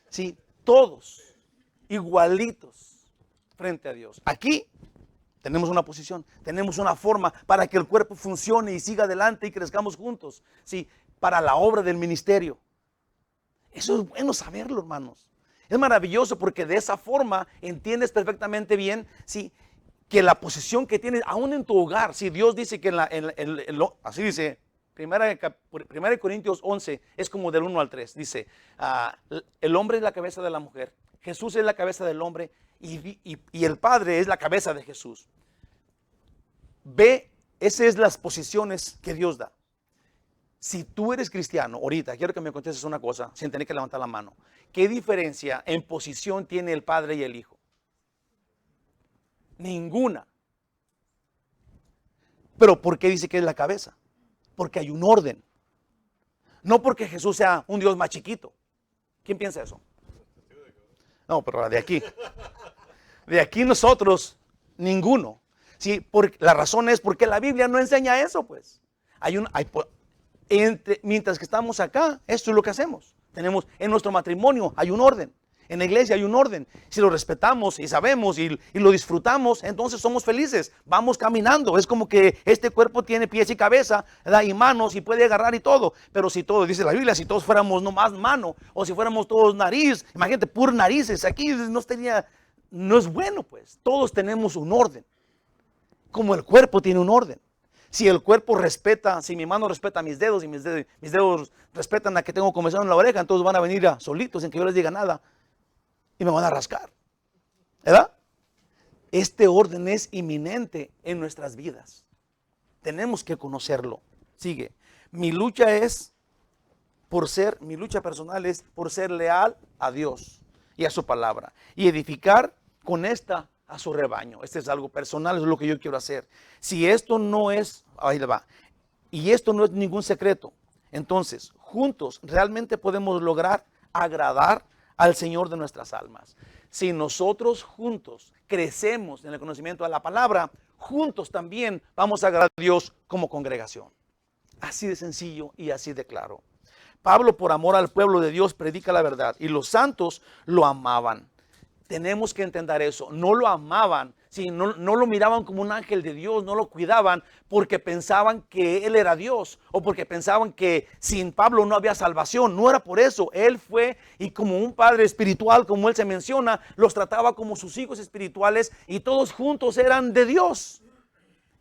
Sí, todos igualitos frente a Dios. Aquí tenemos una posición, tenemos una forma para que el cuerpo funcione y siga adelante y crezcamos juntos. Sí, para la obra del ministerio. Eso es bueno saberlo, hermanos. Es maravilloso porque de esa forma entiendes perfectamente bien, sí, que la posición que tienes aún en tu hogar, si Dios dice que así dice, 1 Corintios 11 es como del 1 al 3, dice, el hombre es la cabeza de la mujer, Jesús es la cabeza del hombre y el Padre es la cabeza de Jesús. Ve Esas es las posiciones que Dios da. Si tú eres cristiano, ahorita quiero que me contestes una cosa, sin tener que levantar la mano. ¿Qué diferencia en posición tiene el Padre y el Hijo? Ninguna. Pero ¿por qué dice que es la cabeza? Porque hay un orden. No porque Jesús sea un Dios más chiquito. ¿Quién piensa eso? No, pero de aquí nosotros, ninguno. Sí, la razón es porque la Biblia no enseña eso, pues. Mientras que estamos acá, esto es lo que hacemos. Tenemos en nuestro matrimonio, hay un orden. En la iglesia hay un orden. Si lo respetamos y sabemos y lo disfrutamos, entonces somos felices. Vamos caminando. Es como que este cuerpo tiene pies y cabeza, ¿verdad? Y manos y puede agarrar y todo. Pero si todo, dice la Biblia, si todos fuéramos nomás mano o si fuéramos todos nariz, imagínate, puras narices. Aquí no es bueno, pues. Todos tenemos un orden. Como el cuerpo tiene un orden. Si el cuerpo respeta, si mi mano respeta mis dedos y mis dedos respetan a que tengo comezón en la oreja, entonces van a venir solitos sin que yo les diga nada y me van a rascar. ¿Verdad? Este orden es inminente en nuestras vidas. Tenemos que conocerlo. Sigue. Mi lucha personal es por ser leal a Dios y a su palabra y edificar con esta a su rebaño. Este es algo personal, es lo que yo quiero hacer. Si esto no es, ahí le va, y esto no es ningún secreto, entonces juntos realmente podemos lograr agradar al Señor de nuestras almas. Si nosotros juntos crecemos en el conocimiento de la palabra, juntos también vamos a agradar a Dios como congregación. Así de sencillo y así de claro. Pablo, por amor al pueblo de Dios, predica la verdad y los santos lo amaban. Tenemos que entender eso. No lo amaban, ¿sí? No lo miraban como un ángel de Dios, no lo cuidaban porque pensaban que él era Dios o porque pensaban que sin Pablo no había salvación. No era por eso. Él fue y como un padre espiritual, como él se menciona, los trataba como sus hijos espirituales y todos juntos eran de Dios.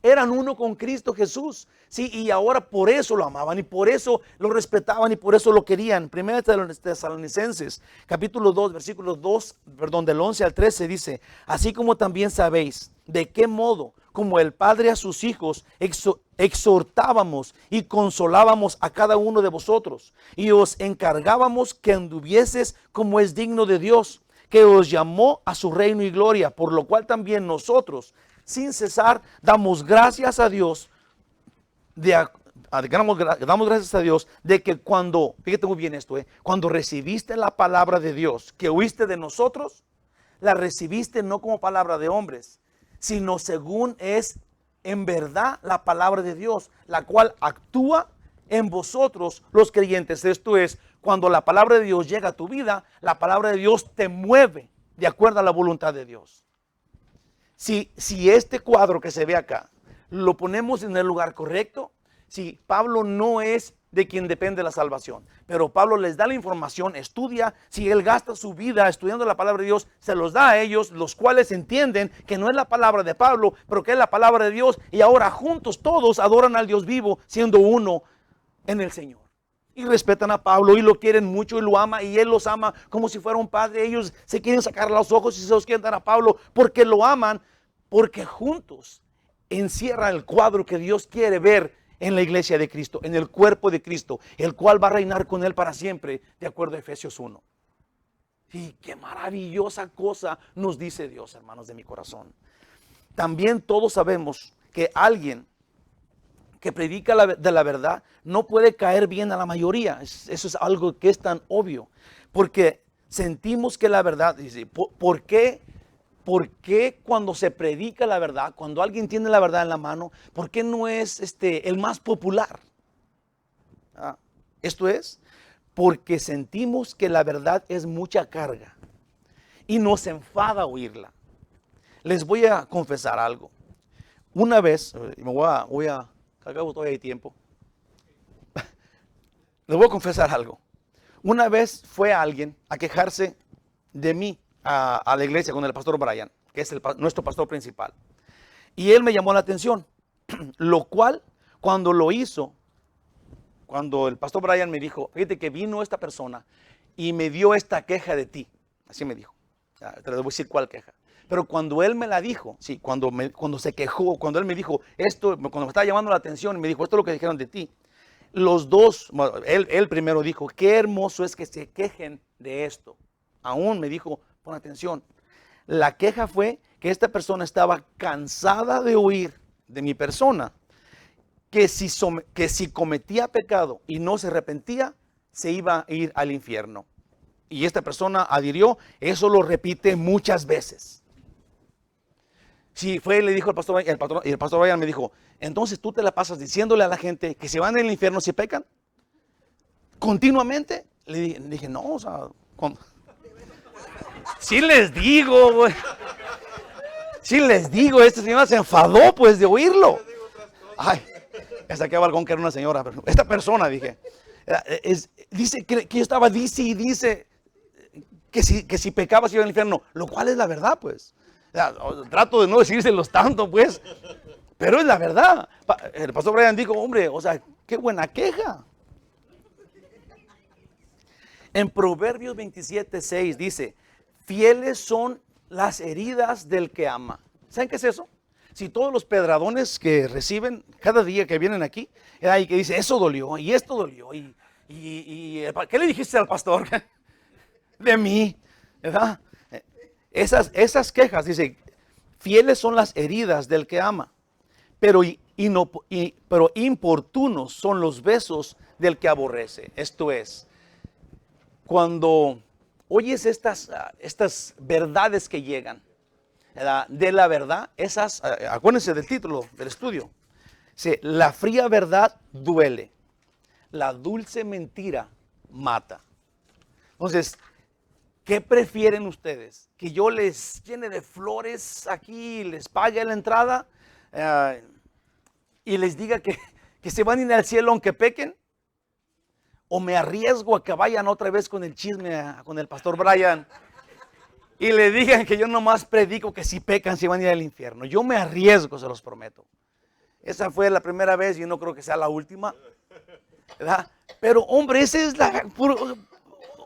Eran uno con Cristo Jesús. Sí, y ahora por eso lo amaban y por eso lo respetaban y por eso lo querían. Primera Tesalonicenses, capítulo 2, versículos 2, del 11 al 13 dice: así como también sabéis de qué modo, como el Padre a sus hijos, exhortábamos y consolábamos a cada uno de vosotros y os encargábamos que anduvieses como es digno de Dios, que os llamó a su reino y gloria, por lo cual también nosotros, sin cesar, damos gracias a Dios, damos gracias a Dios de que cuando, fíjate muy bien esto, cuando recibiste la palabra de Dios que oíste de nosotros, la recibiste no como palabra de hombres, sino según es en verdad la palabra de Dios, la cual actúa en vosotros los creyentes. Esto es, cuando la palabra de Dios llega a tu vida, la palabra de Dios te mueve de acuerdo a la voluntad de Dios. Si este cuadro que se ve acá lo ponemos en el lugar correcto, si Pablo no es de quien depende la salvación, pero Pablo les da la información, estudia, si él gasta su vida estudiando la palabra de Dios, se los da a ellos, los cuales entienden que no es la palabra de Pablo, pero que es la palabra de Dios, y ahora juntos todos adoran al Dios vivo, siendo uno en el Señor. Y respetan a Pablo y lo quieren mucho y lo ama y él los ama como si fuera un padre. Ellos se quieren sacar los ojos y se los quieren dar a Pablo porque lo aman, porque juntos encierran el cuadro que Dios quiere ver en la iglesia de Cristo, en el cuerpo de Cristo, el cual va a reinar con él para siempre, de acuerdo a Efesios 1. Y qué maravillosa cosa nos dice Dios, hermanos de mi corazón. También todos sabemos que alguien que predica de la verdad no puede caer bien a la mayoría. Eso es algo que es tan obvio, porque sentimos que la verdad, dice, ¿por qué cuando se predica la verdad, cuando alguien tiene la verdad en la mano, por qué no es el más popular? Esto es porque sentimos que la verdad es mucha carga y nos enfada oírla. Les voy a confesar algo. Una vez, acabo todavía hay tiempo. Les voy a confesar algo. Una vez fue alguien a quejarse de mí a la iglesia con el pastor Brian, que es nuestro pastor principal. Y él me llamó la atención, lo cual cuando lo hizo, cuando el pastor Brian me dijo, fíjate que vino esta persona y me dio esta queja de ti, así me dijo, te les voy a decir cuál queja. Pero cuando él me la dijo, sí, cuando se quejó, cuando él me dijo esto, cuando me estaba llamando la atención y me dijo, esto es lo que dijeron de ti. Los dos, bueno, él primero dijo, qué hermoso es que se quejen de esto. Aún me dijo, pon atención. La queja fue que esta persona estaba cansada de oír de mi persona que si cometía pecado y no se arrepentía, se iba a ir al infierno. Y esta persona adhirió, eso lo repite muchas veces. Sí, fue y le dijo al pastor, y el pastor Brian me dijo, entonces tú te la pasas diciéndole a la gente que se van al infierno si pecan, continuamente. Le dije, no, o sea, sí les digo, güey. Sí les digo, esta señora se enfadó pues de oírlo. Ay, hasta que algún que era una señora, pero esta persona, dije, dice que yo estaba, dice que si pecaba se iba al infierno, lo cual es la verdad, pues. Trato de no decírselos tanto, pues, pero es la verdad. El pastor Brian dijo, hombre, o sea, qué buena queja. En Proverbios 27:6 dice, fieles son las heridas del que ama. ¿Saben qué es eso? Si todos los pedradones que reciben cada día que vienen aquí, y que dice, eso dolió, y esto dolió, y ¿qué le dijiste al pastor? De mí, ¿verdad? Esas quejas, dice, fieles son las heridas del que ama, pero importunos son los besos del que aborrece. Esto es, cuando oyes estas verdades que llegan, de la verdad, acuérdense del título del estudio, dice, la fría verdad duele, la dulce mentira mata. Entonces, ¿qué prefieren ustedes? ¿Que yo les llene de flores aquí, les pague la entrada y les diga que se van a ir al cielo aunque pequen? ¿O me arriesgo a que vayan otra vez con el chisme con el pastor Brian y le digan que yo nomás predico que si pecan se van a ir al infierno? Yo me arriesgo, se los prometo. Esa fue la primera vez y no creo que sea la última, ¿verdad? Pero hombre, esa es la...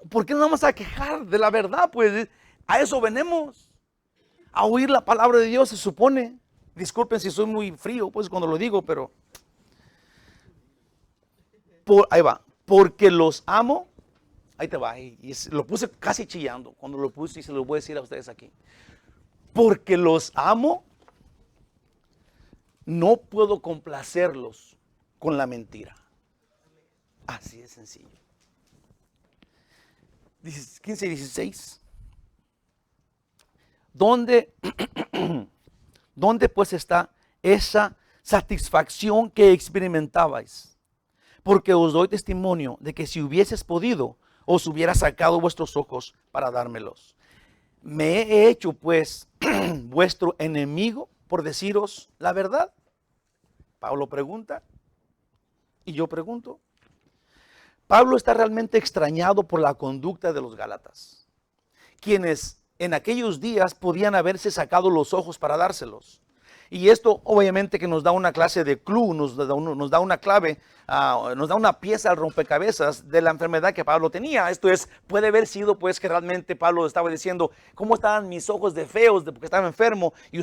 ¿Por qué no vamos a quejar de la verdad? Pues a eso venimos, a oír la palabra de Dios, se supone. Disculpen si soy muy frío, pues cuando lo digo, pero ahí va. Porque los amo, ahí te va. Y lo puse casi chillando cuando lo puse y se lo voy a decir a ustedes aquí. Porque los amo, no puedo complacerlos con la mentira. Así de sencillo. 15 y 16. ¿Dónde pues está esa satisfacción que experimentabais? Porque os doy testimonio de que si hubieses podido, os hubiera sacado vuestros ojos para dármelos. Me he hecho pues vuestro enemigo por deciros la verdad. Pablo pregunta y yo pregunto. Pablo está realmente extrañado por la conducta de los Gálatas, quienes en aquellos días podían haberse sacado los ojos para dárselos. Y esto obviamente que nos da una clase de clue, nos da una clave, nos da una pieza al rompecabezas de la enfermedad que Pablo tenía. Esto es, puede haber sido pues que realmente Pablo estaba diciendo, ¿cómo estaban mis ojos de feos porque estaba enfermo? Y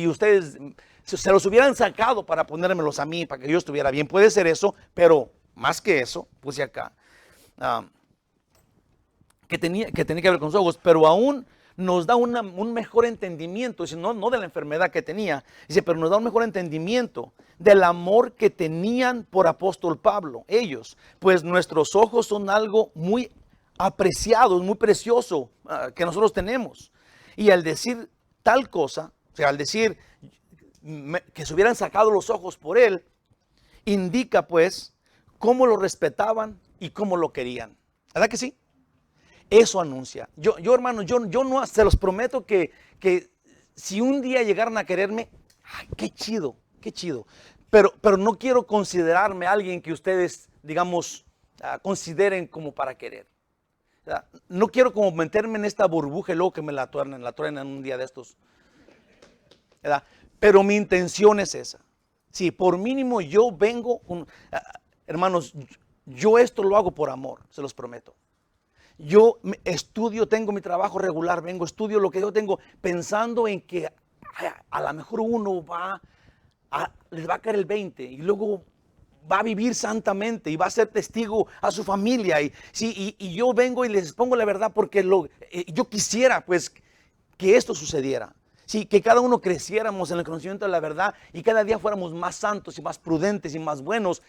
ustedes se los hubieran sacado para ponérmelos a mí, para que yo estuviera bien. Puede ser eso, pero más que eso, puse acá, que tenía que ver con los ojos, pero aún nos da un mejor entendimiento, no de la enfermedad que tenía, dice, pero nos da un mejor entendimiento del amor que tenían por apóstol Pablo, ellos, pues nuestros ojos son algo muy apreciado, muy precioso que nosotros tenemos. Y al decir tal cosa, o sea, al decir que se hubieran sacado los ojos por él, indica pues cómo lo respetaban y cómo lo querían. ¿Verdad que sí? Eso anuncia. Yo hermano, yo no, se los prometo que si un día llegaran a quererme, ay, qué chido, qué chido. Pero no quiero considerarme alguien que ustedes, digamos, consideren como para querer. No quiero como meterme en esta burbuja y luego que me la truenen un día de estos. ¿Verdad? Pero mi intención es esa. Si por mínimo yo vengo, hermanos, yo esto lo hago por amor, se los prometo. estudio, tengo mi trabajo regular, vengo, estudio lo que yo tengo, pensando en que a lo mejor uno les va a caer el 20 y luego va a vivir santamente y va a ser testigo a su familia. Y yo vengo y les pongo la verdad porque yo quisiera pues que esto sucediera. Sí, que cada uno creciéramos en el conocimiento de la verdad y cada día fuéramos más santos y más prudentes y más buenos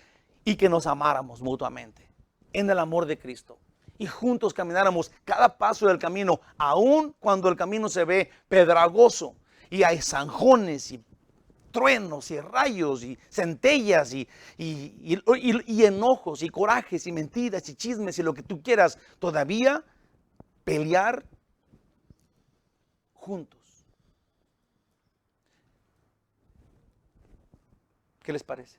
y que nos amáramos mutuamente en el amor de Cristo. Y juntos camináramos cada paso del camino, aun cuando el camino se ve pedragoso y hay zanjones y truenos y rayos y centellas y enojos y corajes y mentiras y chismes y lo que tú quieras, todavía pelear juntos. ¿Qué les parece?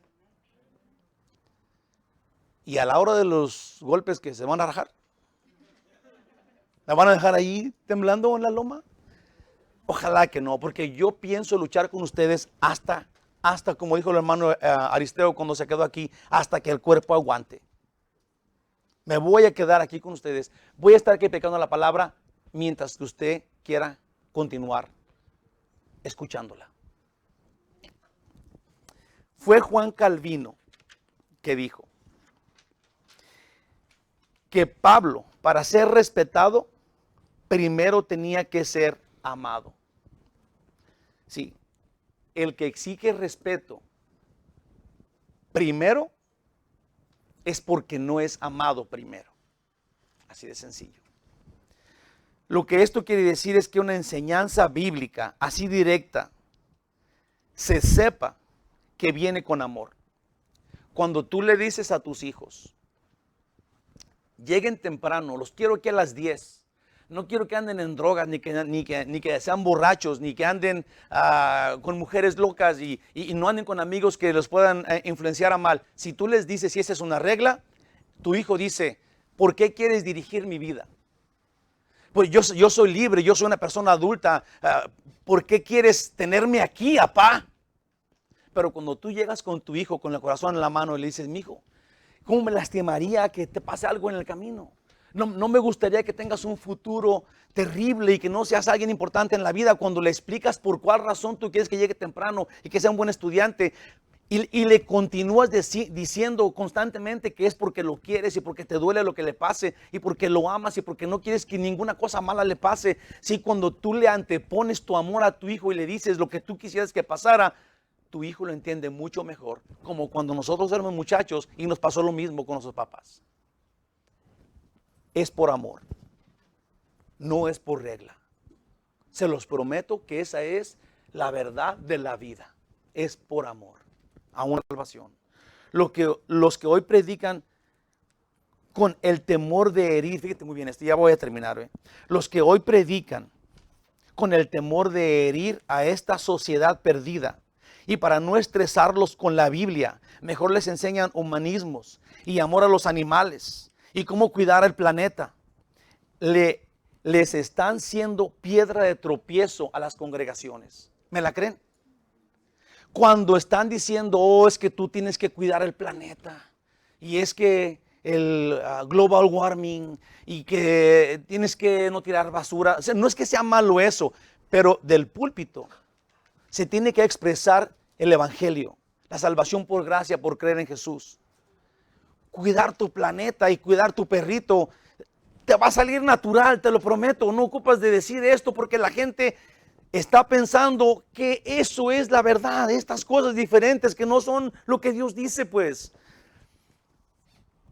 Y a la hora de los golpes que se van a rajar, ¿la van a dejar ahí temblando en la loma? Ojalá que no, porque yo pienso luchar con ustedes hasta como dijo el hermano Aristeo cuando se quedó aquí, hasta que el cuerpo aguante. Me voy a quedar aquí con ustedes. Voy a estar aquí predicando la palabra mientras que usted quiera continuar escuchándola. Fue Juan Calvino que dijo que Pablo, para ser respetado, primero tenía que ser amado. Sí, el que exige respeto primero es porque no es amado primero. Así de sencillo. Lo que esto quiere decir es que una enseñanza bíblica así directa se sepa que viene con amor. Cuando tú le dices a tus hijos, lleguen temprano, los quiero aquí a las 10. No quiero que anden en drogas, ni que sean borrachos, ni que anden con mujeres locas y no anden con amigos que los puedan influenciar a mal. Si tú les dices si esa es una regla, tu hijo dice, ¿por qué quieres dirigir mi vida? Pues yo soy libre, yo soy una persona adulta. ¿Por qué quieres tenerme aquí, apá? Pero cuando tú llegas con tu hijo con el corazón en la mano y le dices, mijo, ¿cómo me lastimaría que te pase algo en el camino? No me gustaría que tengas un futuro terrible y que no seas alguien importante en la vida. Cuando le explicas por cuál razón tú quieres que llegue temprano y que sea un buen estudiante y le continúas diciendo constantemente que es porque lo quieres y porque te duele lo que le pase y porque lo amas y porque no quieres que ninguna cosa mala le pase. Sí, cuando tú le antepones tu amor a tu hijo y le dices lo que tú quisieras que pasara, tu hijo lo entiende mucho mejor, como cuando nosotros éramos muchachos y nos pasó lo mismo con nuestros papás. Es por amor, no es por regla. Se los prometo que esa es la verdad de la vida. Es por amor a una salvación. Los que hoy predican con el temor de herir, fíjate muy bien esto, ya voy a terminar. Los que hoy predican con el temor de herir a esta sociedad perdida, y para no estresarlos con la Biblia, mejor les enseñan humanismos y amor a los animales y cómo cuidar el planeta. Les están siendo piedra de tropiezo a las congregaciones. ¿Me la creen? Cuando están diciendo, oh, es que tú tienes que cuidar el planeta y es que el global warming y que tienes que no tirar basura. O sea, no es que sea malo eso, pero del púlpito se tiene que expresar el evangelio, la salvación por gracia, por creer en Jesús. Cuidar tu planeta y cuidar tu perrito te va a salir natural, te lo prometo. No ocupas de decir esto porque la gente está pensando que eso es la verdad, estas cosas diferentes que no son lo que Dios dice, pues.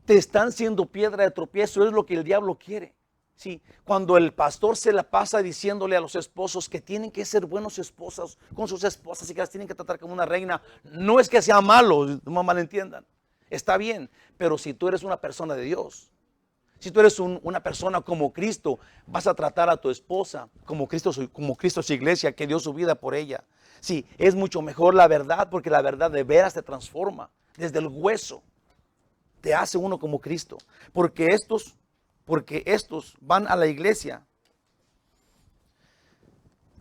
Te están siendo piedra de tropiezo, es lo que el diablo quiere. Sí, cuando el pastor se la pasa diciéndole a los esposos que tienen que ser buenos esposos con sus esposas y que las tienen que tratar como una reina, no es que sea malo, no me malentiendan, está bien, pero si tú eres una persona de Dios, si tú eres una persona como Cristo, vas a tratar a tu esposa como Cristo su iglesia, que dio su vida por ella. Sí, es mucho mejor la verdad, porque la verdad de veras te transforma desde el hueso, te hace uno como Cristo, porque estos van a la iglesia.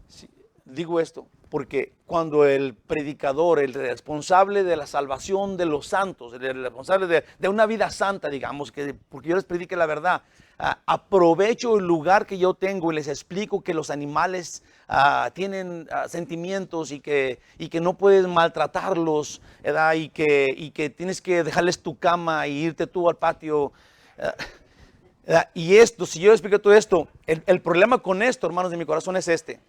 Sí, digo esto Porque cuando el predicador, el responsable de la salvación de los santos, el responsable de una vida santa, digamos, que porque yo les predique la verdad, aprovecho el lugar que yo tengo y les explico que los animales tienen sentimientos y que no puedes maltratarlos, ¿verdad? Y que tienes que dejarles tu cama y irte tú al patio. Y esto, si yo explico todo esto, el problema con esto, hermanos de mi corazón, es este.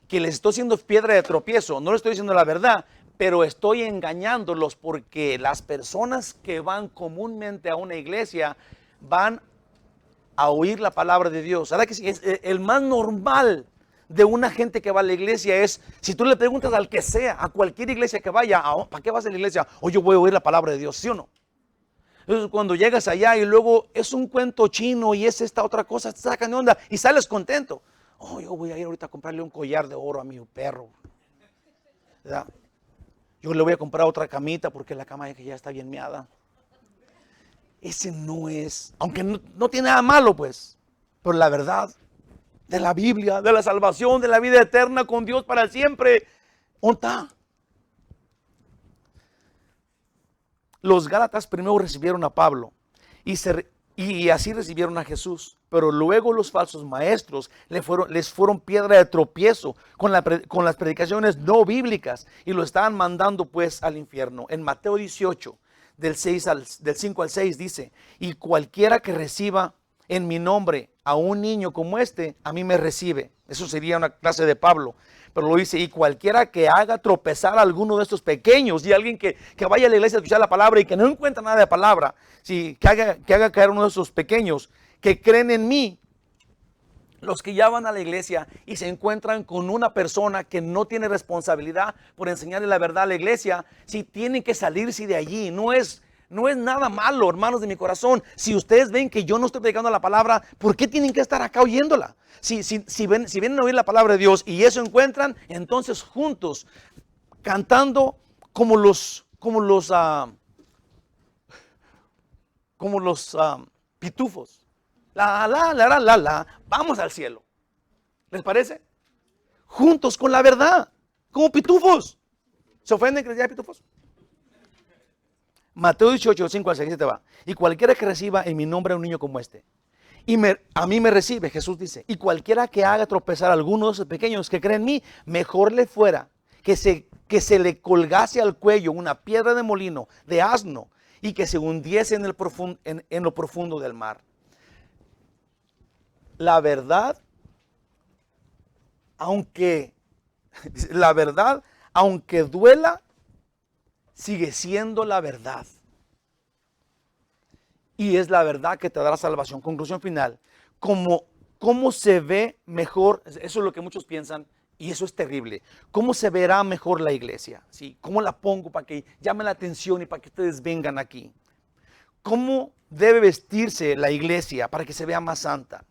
Que les estoy haciendo piedra de tropiezo, no les estoy diciendo la verdad, pero estoy engañándolos porque las personas que van comúnmente a una iglesia van a oír la palabra de Dios. ¿Sabes que es el más normal de una gente que va a la iglesia? Es, si tú le preguntas al que sea, a cualquier iglesia que vaya, ¿para qué vas a la iglesia? O yo voy a oír la palabra de Dios, ¿sí o no? Entonces cuando llegas allá y luego es un cuento chino y es esta otra cosa, te sacan de onda y sales contento. Oh, yo voy a ir ahorita a comprarle un collar de oro a mi perro, ¿verdad? Yo le voy a comprar otra camita porque la cama ya está bien meada. Ese no es, aunque no tiene nada malo, pues, pero la verdad de la Biblia, de la salvación, de la vida eterna con Dios para siempre, ¿dónde está? Los Gálatas primero recibieron a Pablo y así recibieron a Jesús, pero luego los falsos maestros les fueron piedra de tropiezo con las predicaciones no bíblicas y lo estaban mandando pues al infierno. En Mateo 18, del 5 al 6 dice, y cualquiera que reciba en mi nombre a un niño como este, a mí me recibe. Eso sería una clase de Pablo. Pero lo dice, y cualquiera que haga tropezar a alguno de estos pequeños, y alguien que vaya a la iglesia a escuchar la palabra y que no encuentra nada de palabra, ¿sí? que haga caer uno de esos pequeños que creen en mí, los que ya van a la iglesia y se encuentran con una persona que no tiene responsabilidad por enseñarle la verdad a la iglesia, si tienen que salirse de allí. No es nada malo, hermanos de mi corazón. Si ustedes ven que yo no estoy predicando la palabra, ¿por qué tienen que estar acá oyéndola? Si vienen a oír la palabra de Dios y eso encuentran, entonces juntos, cantando como los pitufos. La, vamos al cielo. ¿Les parece? Juntos con la verdad, como pitufos. ¿Se ofenden que les diga pitufos? Mateo 18, 5 al 6 te va. Y cualquiera que reciba en mi nombre a un niño como este, a mí me recibe, Jesús dice. Y cualquiera que haga tropezar a alguno de esos pequeños que creen en mí, mejor le fuera que se le colgase al cuello una piedra de molino, de asno, y que se hundiese en lo profundo del mar. La verdad, aunque duela, sigue siendo la verdad. Y es la verdad que te dará salvación. Conclusión final. ¿Cómo se ve mejor? Eso es lo que muchos piensan y eso es terrible. ¿Cómo se verá mejor la iglesia? ¿Sí? ¿Cómo la pongo para que llame la atención y para que ustedes vengan aquí? ¿Cómo debe vestirse la iglesia para que se vea más santa?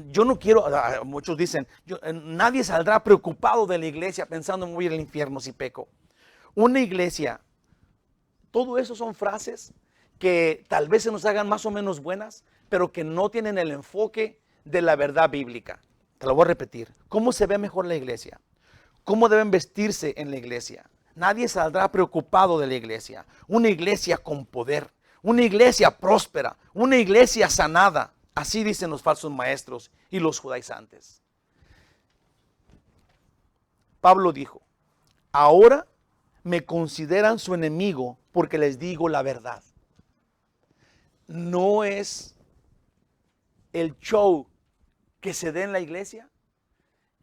Yo no quiero, muchos dicen, nadie saldrá preocupado de la iglesia pensando en morir al infierno si peco. Una iglesia, todo eso son frases que tal vez se nos hagan más o menos buenas, pero que no tienen el enfoque de la verdad bíblica. Te lo voy a repetir. ¿Cómo se ve mejor la iglesia? ¿Cómo deben vestirse en la iglesia? Nadie saldrá preocupado de la iglesia. Una iglesia con poder, una iglesia próspera, una iglesia sanada. Así dicen los falsos maestros y los judaizantes. Pablo dijo, ahora me consideran su enemigo porque les digo la verdad. No es el show que se dé en la iglesia,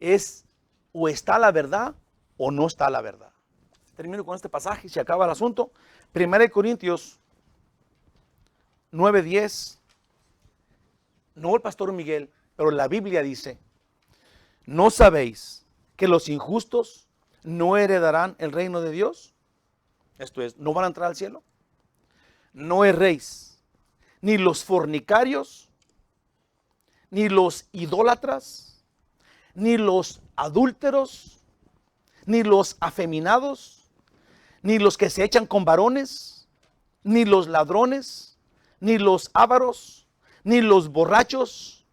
es o está la verdad o no está la verdad. Termino con este pasaje y se acaba el asunto. 1 Corintios 9:10. No el pastor Miguel, pero la Biblia dice, ¿no sabéis que los injustos no heredarán el reino de Dios? Esto es, ¿no van a entrar al cielo? No erréis, ni los fornicarios, ni los idólatras, ni los adúlteros, ni los afeminados, ni los que se echan con varones, ni los ladrones, ni los ávaros, ni los borrachos,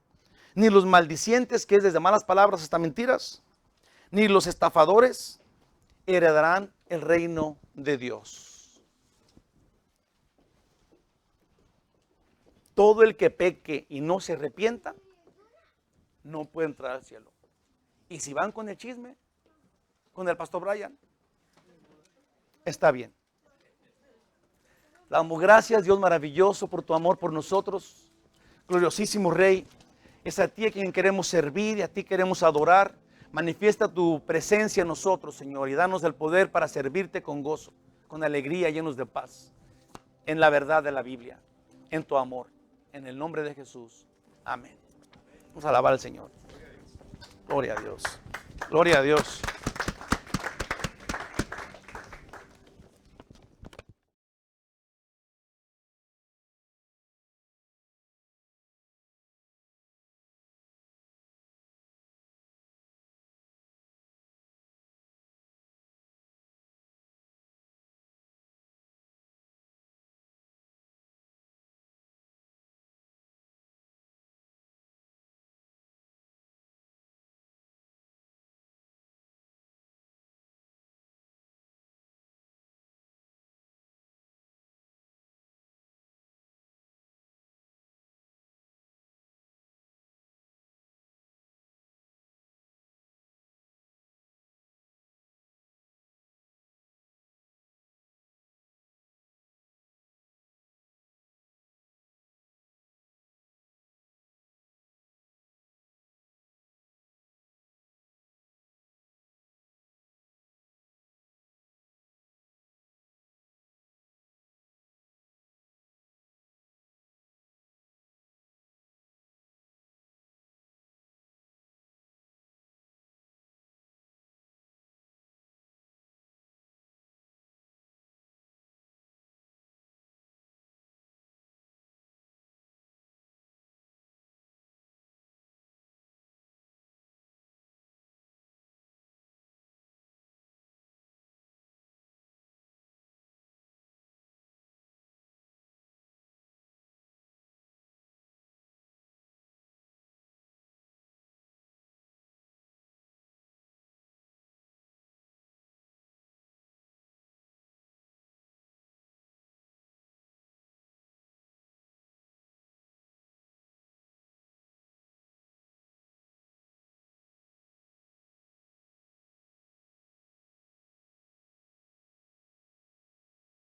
ni los maldicientes, que es desde malas palabras hasta mentiras, ni los estafadores heredarán el reino de Dios. Todo el que peque y no se arrepienta, no puede entrar al cielo. Y si van con el chisme, con el pastor Brian, está bien. Damos gracias, Dios maravilloso, por tu amor por nosotros. Gloriosísimo Rey, es a ti a quien queremos servir y a ti queremos adorar. Manifiesta tu presencia en nosotros, Señor, y danos el poder para servirte con gozo, con alegría, llenos de paz, en la verdad de la Biblia, en tu amor, en el nombre de Jesús. Amén. Vamos a alabar al Señor. Gloria a Dios. Gloria a Dios.